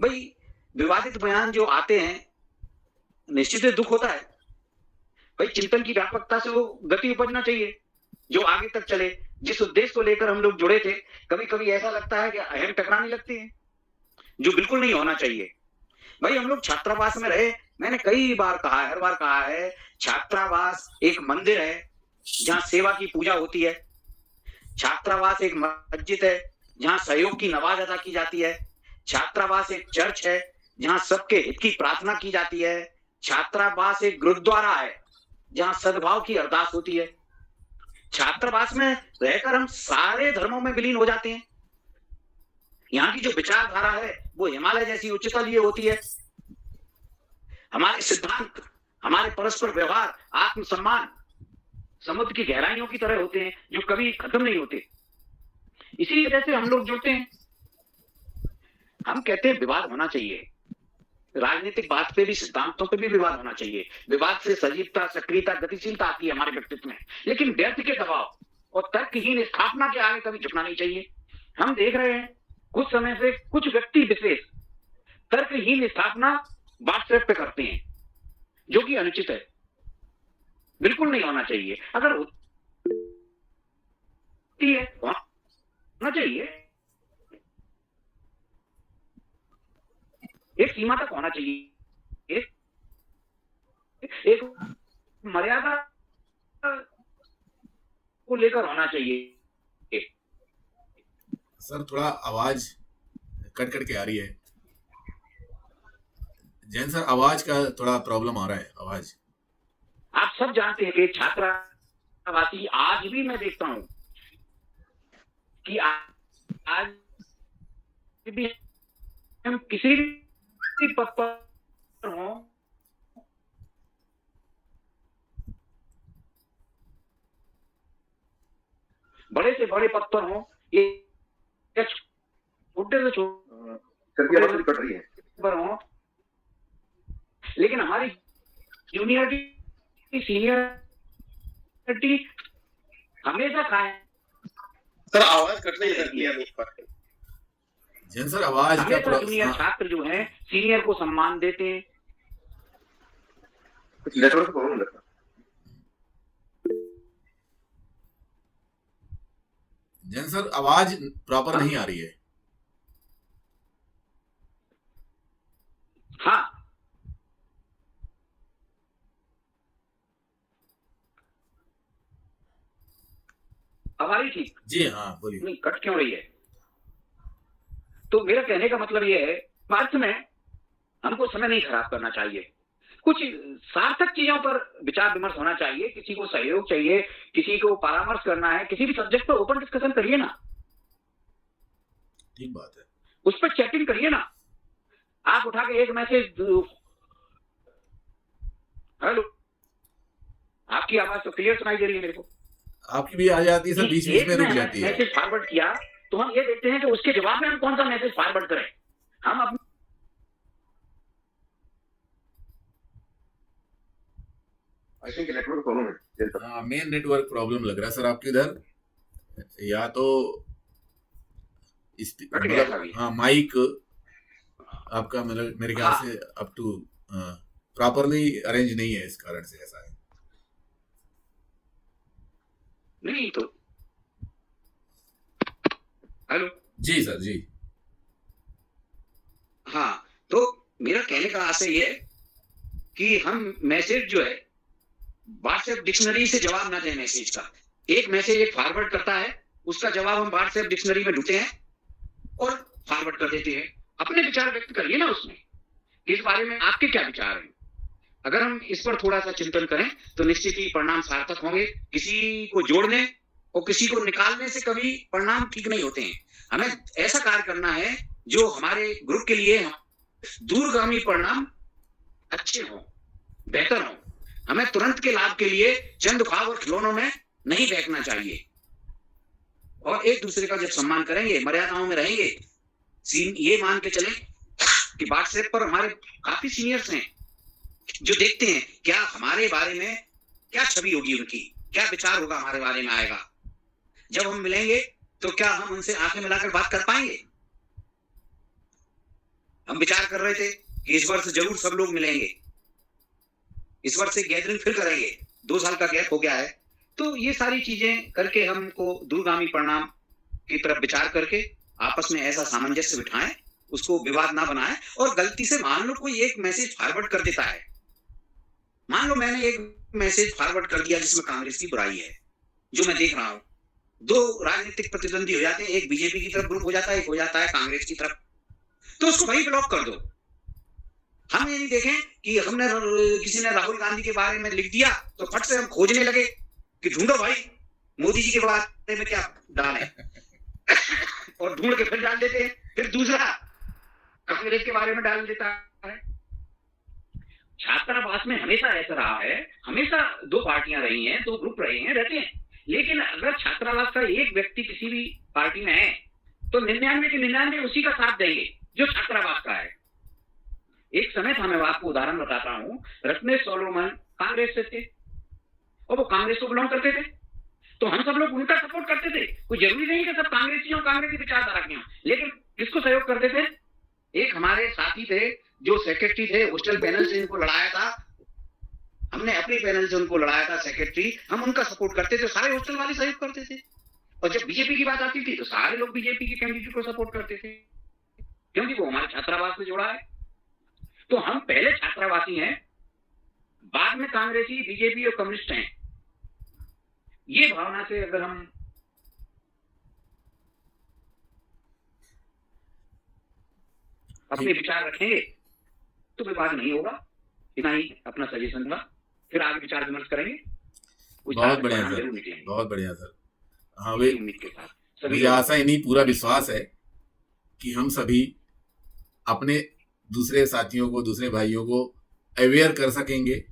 भाई विवादित बयान जो आते हैं, निश्चित ही दुख होता है। भाई चिंतन की व्यापकता से वो गति उपजना चाहिए जो आगे तक चले। जिस उद्देश्य को लेकर हम लोग जुड़े थे, कभी कभी ऐसा लगता है कि अहम टकराने लगते हैं, जो बिल्कुल नहीं होना चाहिए। भाई हम लोग छात्रावास में रहे, मैंने कई बार कहा है, हर बार कहा है, छात्रावास एक मंदिर है जहां सेवा की पूजा होती है। छात्रावास एक मस्जिद है जहां सहयोग की नमाज अदा की जाती है। छात्रावास एक चर्च है जहां सबके हित की प्रार्थना की जाती है। छात्रावास एक गुरुद्वारा है जहां सद्भाव की अरदास होती है। छात्रावास में रहकर हम सारे धर्मों में विलीन हो जाते हैं। यहाँ की जो विचारधारा है वो हिमालय जैसी उच्चता लिए होती है। हमारे सिद्धांत, हमारे परस्पर व्यवहार, आत्मसम्मान समुद्र की गहराइयों की तरह होते हैं जो कभी खत्म नहीं होते। इसी वजह से हम लोग जुड़ते हैं। हम कहते हैं विवाद होना चाहिए, राजनीतिक बात पे भी, सिद्धांतों पे भी विवाद होना चाहिए। विवाद से सजीवता, सक्रियता, गतिशीलता आती है हमारे व्यक्तित्व में। लेकिन व्यर्थ के दबाव और तर्कहीन स्थापना के आगे कभी झुकना नहीं चाहिए। हम देख रहे हैं कुछ समय से कुछ व्यक्ति विशेष तर्कहीन स्थापना व्हाट्सएप पे करते हैं, जो कि अनुचित है, बिल्कुल नहीं होना चाहिए। अगर होती है होना चाहिए, एक सीमा तक होना चाहिए, एक मर्यादा को लेकर होना चाहिए। सर थोड़ा आवाज कट कट के आ रही है। जैन सर आवाज का थोड़ा प्रॉब्लम आ रहा है, आवाज। आप सब जानते हैं कि छात्रावासी आज भी मैं देखता हूं कि आज भी हम किसी भी पद पर हों, बड़े से बड़े पद पर हों, ये छोटे से छोटे कट रही है पर हों, लेकिन हमारी जूनियरिटी, सीनियरिटी हमेशा खाए। सर आवाज कट रही है। जैन सर आवाज का थोड़ा, जूनियर छात्र जो हैं सीनियर को सम्मान देते हैं। कुछ नेटवर्क प्रॉब्लम लगता है। जैन सर आवाज प्रॉपर नहीं आ रही है। हाँ अब आ रही थी? जी हाँ बोलिए। नहीं कट क्यों रही है? तो मेरा कहने का मतलब ये है, अर्थ में हमको समय नहीं खराब करना चाहिए। कुछ सार्थक चीजों पर विचार विमर्श होना चाहिए। किसी को सहयोग चाहिए, किसी को परामर्श करना है, किसी भी सब्जेक्ट पर ओपन डिस्कशन करिए ना। ठीक बात है। उस पर चैटिंग करिए ना। आप उठा के एक मैसेज, हेलो, आपकी आवाज तो क्लियर सुनाई दे रही है मेरे को। आपकी भी आ जाती है सर, बीच बीच में रुक जाती है। मैसेज फॉरवर्ड किया तो हम ये देखते हैं कि उसके जवाब में हम कौन सा मैसेज फॉरवर्ड करें। हम अपने आई थिंक नेटवर्क प्रॉब्लम है। हाँ मेन नेटवर्क प्रॉब्लम लग रहा है सर आपके इधर, या तो इस मतलब हाँ माइक आपका मेरे ख्याल से अप टू प्रॉपरली अरेंज नहीं है, इस कारण से ऐसा है। नहीं तो हेलो जी सर जी। हाँ तो मेरा कहने का आशय ये है कि हम मैसेज जो है व्हाट्सएप डिक्शनरी से जवाब ना दें। मैसेज का एक मैसेज एक फॉरवर्ड करता है, उसका जवाब हम व्हाट्सएप डिक्शनरी में ढूंढते हैं और फॉरवर्ड कर देते हैं। अपने विचार व्यक्त करिए ना उसमें, इस बारे में आपके क्या विचार हैं। अगर हम इस पर थोड़ा सा चिंतन करें तो निश्चित ही परिणाम सार्थक होंगे। किसी को जोड़ने और किसी को निकालने से कभी परिणाम ठीक नहीं होते हैं। हमें ऐसा कार्य करना है जो हमारे ग्रुप के लिए दूरगामी परिणाम अच्छे हों, बेहतर हों। हमें तुरंत के लाभ के लिए चंद ख्वाब और खिलौनों में नहीं बहकना चाहिए और एक दूसरे का जब सम्मान करेंगे, मर्यादाओं में रहेंगे, ये मान के चलें कि व्हाट्सएप पर हमारे काफी सीनियर्स हैं जो देखते हैं क्या हमारे बारे में क्या छवि होगी उनकी, क्या विचार होगा हमारे बारे में आएगा। जब हम मिलेंगे तो क्या हम उनसे आंखें मिलाकर बात कर पाएंगे। हम विचार कर रहे थे कि इस वर्ष जरूर सब लोग मिलेंगे, इस वर्ष एक गैदरिंग फिर करेंगे, 2 साल का गैप हो गया है। तो ये सारी चीजें करके हमको दूरगामी परिणाम की तरफ विचार करके आपस में ऐसा सामंजस्य बिठाएं, उसको विवाद ना बनाएं। और गलती से मान लो कोई एक मैसेज फॉरवर्ड कर देता है, मान लो मैंने एक मैसेज फॉरवर्ड कर दिया जिसमें कांग्रेस की बुराई है, जो मैं देख रहा हूं, 2 राजनीतिक प्रतिद्वंदी हो जाते हैं, एक बीजेपी की तरफ ग्रुप हो जाता है, एक हो जाता है कांग्रेस की तरफ, तो उसको वही ब्लॉक कर दो। हम ये नहीं देखें कि हमने किसी ने राहुल गांधी के बारे में लिख दिया तो फट से हम खोजने लगे कि ढूंढो भाई मोदी जी के बारे में क्या डालें और ढूंढ के फिर डाल देते हैं। फिर दूसरा कांग्रेस के बारे में डाल देता है। छात्रावास में हमेशा ऐसा रहा है, हमेशा 2 पार्टियां रही हैं, 2 ग्रुप रहे हैं, रहते हैं। लेकिन अगर छात्रावास का एक व्यक्ति किसी भी पार्टी में है तो 99 के 99 उसी का साथ देंगे जो छात्रावास का है। एक समय था, मैं आपको उदाहरण बताता हूं, रत्नेश सोलोमन कांग्रेस से थे और वो कांग्रेस को बिलोंग करते थे, तो हम सब लोग उनका सपोर्ट करते थे। कोई जरूरी नहीं कि सब कांग्रेसी हो, कांग्रेस की विचारधारा के हों, लेकिन किसको सहयोग करते थे। एक हमारे साथी थे जो सेक्रेटरी थे, हॉस्टल पैनल से इनको लड़ाया था, हमने अपने पैनल से उनको लड़ाया था सेक्रेटरी, हम उनका सपोर्ट करते थे, सारे हॉस्टल वाले सहयोग करते थे। और जब बीजेपी की बात आती थी तो सारे लोग बीजेपी के कैंडिडेट को सपोर्ट करते थे, क्योंकि वो हमारे छात्रावास से जुड़ा है। तो हम पहले छात्रावासी हैं, बाद में कांग्रेसी, बीजेपी और कम्युनिस्ट हैं। ये भावना से अगर हम अपने विचार रखेंगे तो विवाद नहीं होगा। इतना ही अपना सजेशन था, फिर आगे विचार विमर्श करेंगे। बहुत बढ़िया सर, बहुत बढ़िया सर। हाँ वे मुझे आशा ही नहीं, पूरा विश्वास है कि हम सभी अपने दूसरे साथियों को, दूसरे भाइयों को अवेयर कर सकेंगे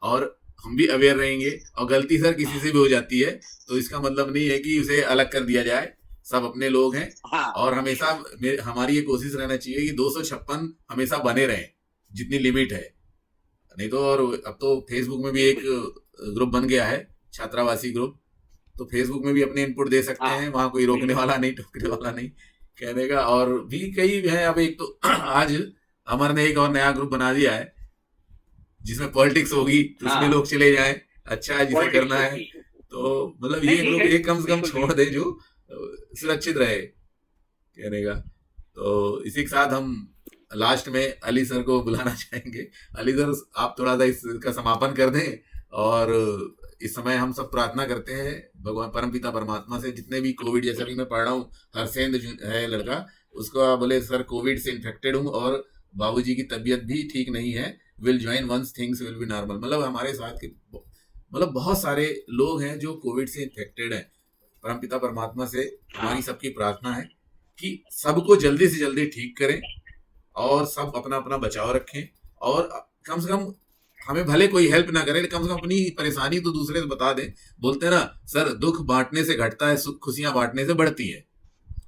और हम भी अवेयर रहेंगे। और गलती सर किसी से भी हो जाती है तो इसका मतलब नहीं है कि उसे अलग कर दिया जाए, सब अपने लोग हैं। और हमेशा हमारी ये कोशिश रहना चाहिए कि 256 हमेशा बने रहें जितनी लिमिट है, नहीं तो। और अब तो फेसबुक में भी एक ग्रुप बन गया है, छात्रावासी ग्रुप, तो फेसबुक में भी अपने इनपुट दे सकते हैं, वहां कोई रोकने वाला नहीं, टोकने वाला नहीं कहने का। और भी कई है, अब एक तो आज अमर ने एक और नया ग्रुप बना दिया है जिसमें पॉलिटिक्स होगी, उसमें लोग चले जाएं, अच्छा है जिसे करना है। तो मतलब ये ग्रुप एक कम से कम छोड़ दे जो सुरक्षित रहे कहने का। तो इसी के साथ हम लास्ट में अली सर को बुलाना चाहेंगे। अली सर, आप थोड़ा सा इसका समापन कर दें। और इस समय हम सब प्रार्थना करते हैं भगवान परमपिता परमात्मा से, जितने भी कोविड, जैसा भी मैं पढ़ रहा हूँ, हरसेंद है लड़का, उसको बोले सर कोविड से इन्फेक्टेड हूँ और बाबूजी की तबीयत भी ठीक नहीं है, will join once things will be normal. मतलब हमारे साथ के मतलब बहुत सारे लोग हैं जो कोविड से इन्फेक्टेड हैं। परमपिता परमात्मा से हमारी सबकी प्रार्थना है कि सबको जल्दी से जल्दी ठीक करें और सब अपना अपना बचाव रखें। और कम से कम हमें भले कोई हेल्प ना करे, लेकिन कम से कम अपनी परेशानी तो दूसरे से बता दें। बोलते हैं ना सर, दुख बांटने से घटता है, सुख खुशियां बांटने से बढ़ती है।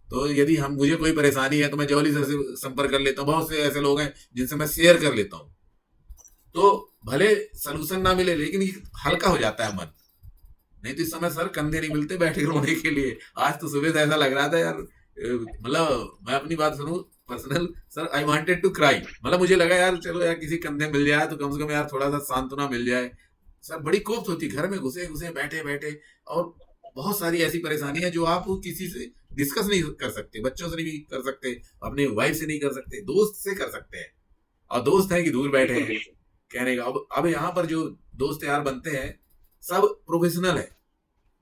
तो यदि मुझे कोई परेशानी है तो मैं जॉली सर से संपर्क कर लेता हूँ। बहुत से ऐसे लोग हैं जिनसे मैं शेयर कर लेता हूँ, तो भले सलूशन ना मिले लेकिन हल्का हो जाता है मन। नहीं तो इस समय सर कंधे नहीं मिलते बैठे रोने के लिए। आज तो सुबह से ऐसा लग रहा था यार, मतलब मैं अपनी बात सुनूं personal sir, I wanted to cry. मतलब मुझे लगा यार चलो यार किसी कंधे मिल जाए तो कम से कम यार थोड़ा सा सांत्वना मिल जाए। सर बड़ी कोफ्त होती, घर में घुसे घुसे बैठे बैठे, और बहुत सारी ऐसी परेशानी है जो आप किसी से डिस्कस नहीं कर सकते, बच्चों से नहीं कर सकते, अपने वाइफ से नहीं कर सकते, दोस्त से कर सकते हैं। और दोस्त हैं कि दूर बैठे हैं कहने का। अब यहाँ पर जो दोस्त यार बनते हैं सब प्रोफेशनल है,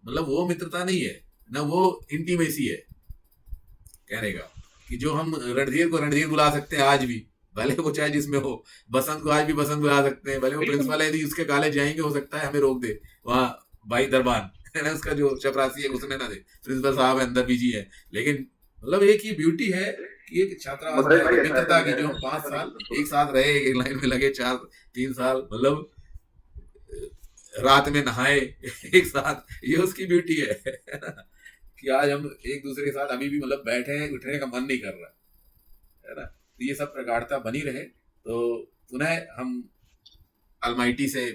मतलब वो मित्रता नहीं है ना, वो इंटीमेसी है कहने का। कि जो हम रणधीर को रणधीर बुला सकते हैं आज भी, भले वो चाहे जिसमें हो, बसंत को आज भी बसंत बुला सकते हैं, भले वो प्रिंसिपल है, यदि उसके कॉलेज जाएंगे हो सकता है हमें रोक दे वहाँ भाई दरबान है ना, उसका जो चपरासी है उसने ना दे, प्रिंसिपल साहब अंदर बिजी है। लेकिन मतलब एक ही ब्यूटी है कि एक छात्रावास मित्रता की, जो हम 5 साल एक साथ रहे, एक लाइन में लगे 3 साल, मतलब रात में नहाए एक साथ, ये उसकी ब्यूटी है कि आज हम एक दूसरे के साथ अभी भी मतलब बैठे हैं, उठने का मन नहीं कर रहा है ना। तो ये सब प्रगाढ़ता बनी रहे। तो पुनः हम अलमाइटी से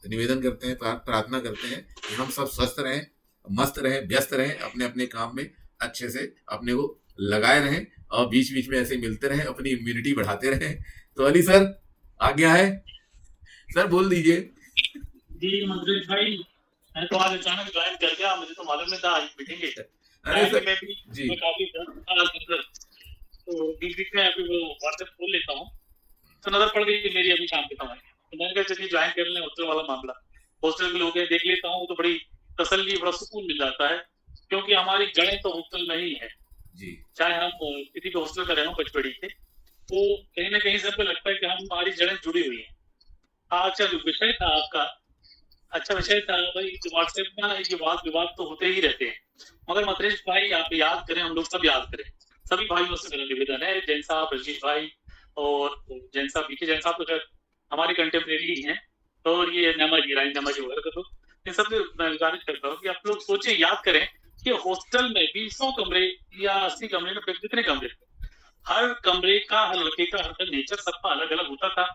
निवेदन करते हैं, प्रार्थना करते हैं कि हम सब स्वस्थ रहें, मस्त रहें, व्यस्त रहें, अपने अपने काम में अच्छे से अपने को लगाए रहें और बीच बीच में ऐसे मिलते रहें, अपनी इम्यूनिटी बढ़ाते रहें। तो अली सर आज्ञा है, सर बोल दीजिए। जी मंत्री भाई, मैं तो आज अचानक ज्वाइन कर गया, मुझे तो मालूम नहीं था आज मीटिंग है। अरे सर मैं भी जी मैं काफी तो बीच बीच में अभी वो व्हाट्सएप खोल लेता हूँ, तो नजर पड़ गई मेरी अभी शाम के समय, तो मैंने कहा चलिए ज्वाइन कर लें। हॉस्टल वाला मामला, हॉस्टल के लोग हैं, देख लेता हूँ तो बड़ी तसल्ली, बड़ा सुकून मिल जाता है, क्योंकि हमारी जड़ें तो हॉस्टल में ही है। जी चाहे हम किसी भी हॉस्टल में रहे हों पचपड़ी के, तो कहीं ना कहीं सबको लगता है कि हमारी जड़ें जुड़ी हुई हैं। अच्छा जो विषय था आपका, अच्छा विषय था भाई। व्हाट्सएप में ये वाद विवाद तो होते ही रहते हैं, मगर मतरेश भाई आप याद करें, हम लोग सब याद करें, सभी भाइयों से मेरा निवेदन है, जैन साहब, रशीद भाई और जैन साहब, बीके जैन साहब तो हमारे कंटेम्प्रेरी ही हैं, और ये नमा जी, रानी नमा जी वगैरह, तो इन सब से मैं गुजारिश करता हूँ कि आप लोग सोचें, याद करें कि हॉस्टल में भी 100 कमरे या 80 कमरे में कितने कमरे, हर कमरे का, हर लड़के का, हर नेचर सबका अलग अलग होता था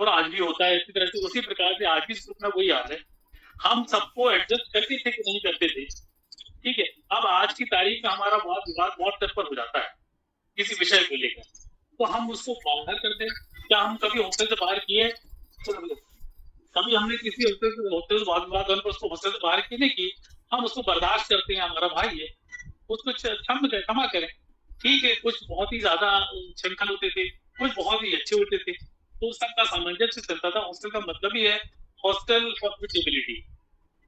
और आज भी होता है। इसी तरह से उसी प्रकार से आज भी में वही हाल है, हम सबको एडजस्ट करते थे कि नहीं करते थे, ठीक है। अब आज की तारीख में हमारा वाद विवाद व्हाट्सएप पर हो जाता है किसी विषय को लेकर, तो हम उसको बाहर करते हैं। क्या हम कभी हॉस्टल से बाहर किए? कभी हमने किसी हॉस्टल से वाद विवाद होने पर उसको हॉस्टल से बाहर की नहीं की, हम उसको बर्दाश्त करते हैं, हमारा भाई है, उसको क्षमा करें, ठीक है। कुछ बहुत ही ज्यादा छंकल होते थे, कुछ बहुत ही अच्छे होते थे, तो सबका सामंजस्य चलता था। हॉस्टल का मतलब ही है हॉस्टल हॉस्पिटेबिलिटी,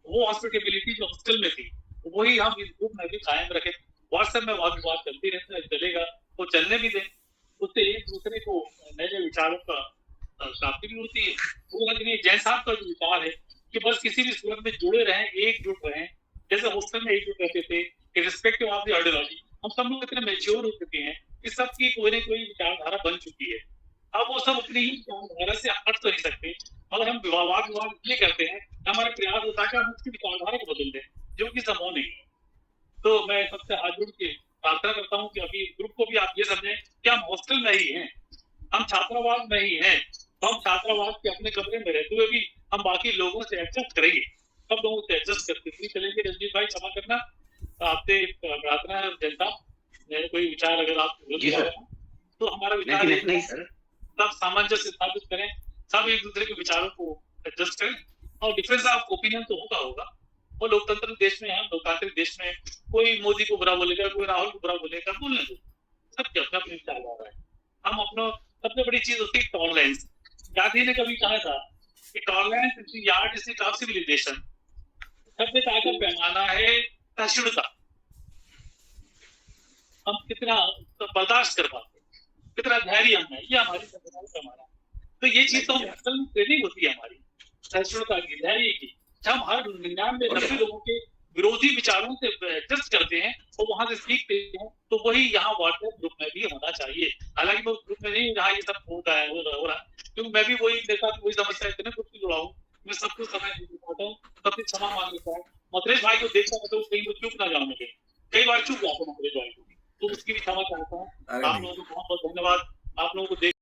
वो हॉस्पिटेबिलिटी जो हॉस्टल में थी वही हम इस ग्रुप में भी कायम रखें। व्हाट्सएप में वाद विवाद चलती रहता है, चलेगा तो चलने भी दें, उससे एक दूसरे को नए नए विचारों का प्राप्ति भी होती है। वो लगने जैन साहब का जो विचार है कि बस किसी भी सूरत में जुड़े रहें, एकजुट रहें, जैसे हॉस्टल में एकजुट रहते थे, रिस्पेक्टिव ऑफ द आइडियोलॉजी। हम सब लोग इतने मैच्योर हो चुके हैं कि सबकी कोई ना कोई विचारधारा बन चुकी है, अब वो सब अपनी ही विचारधारा से हट तो नहीं सकते, मगर हम वाद विवाद इसलिए करते हैं, हमारा प्रयास होता है कि हम उसकी विचारधारा को बदल दें, जो कि संभव नहीं है। तो मैं सबसे हाथ जोड़ के प्रार्थना करता हूँ कि अभी ग्रुप को भी आप ये समझें कि हम हॉस्टल में ही हैं, हम छात्रावास में ही हैं, तो हम छात्रावास के अपने कमरे में रहते हुए भी हम बाकी लोगों से एडजस्ट करेंगे, सब लोगों से एडजस्ट करते चलेंगे। रंजीत भाई क्षमा करना, आपसे प्रार्थना है, जनता मेरे कोई विचार अगर आप तो हमारा विचार नहीं सर, सब सामंजस्य स्थापित करें, सब एक दूसरे के विचारों को एडजस्ट करें, और डिफरेंस ऑफ ओपिनियन तो होगा। और लोकतंत्र देश में है, लोकतांत्रिक देश में कोई मोदी को बुरा बोलेगा, कोई राहुल को बुरा बोलेगा, बोलने दो, सबके अपना अपने विचार आ रहा है। हम अपना सबसे बड़ी चीज होती है टॉलरेंस। गांधी ने कभी कहा था कि tolerance is the yardstick of civilization, सभ्यता का पैमाना है सहिष्णुता, हम कितना बर्दाश्त कर पाते, कितना धैर्य हम है, ये हमारी सभ्यता का पैमाना। तो ये चीज तो हम ट्रेनिंग होती है हमारी सहिष्णुता की, धैर्य की। हम हर 99-90 लोगों के विरोधी विचारों से एडजस्ट करते हैं और वहां से सीखते हैं, तो वही यहाँ व्हाट्सएप ग्रुप में भी होना चाहिए। हालांकि मैं ग्रुप में नहीं जहाँ ये सब होता है हो रहा है, क्योंकि मैं भी वही मेरे साथ वही समस्या इतने कुछ जुड़ा हूँ, मैं सबको समय दे पाता हूँ, सबसे क्षमा मांग लेता हूँ। मतरेश भाई को देखता हूँ तो कहीं वो चुप ना जाओ, मुझे कई बार चुप जाता हूँ मतरेश भाई को, तो उसकी भी क्षमा चाहता हूँ। आप लोगों को बहुत बहुत धन्यवाद, आप लोगों को देख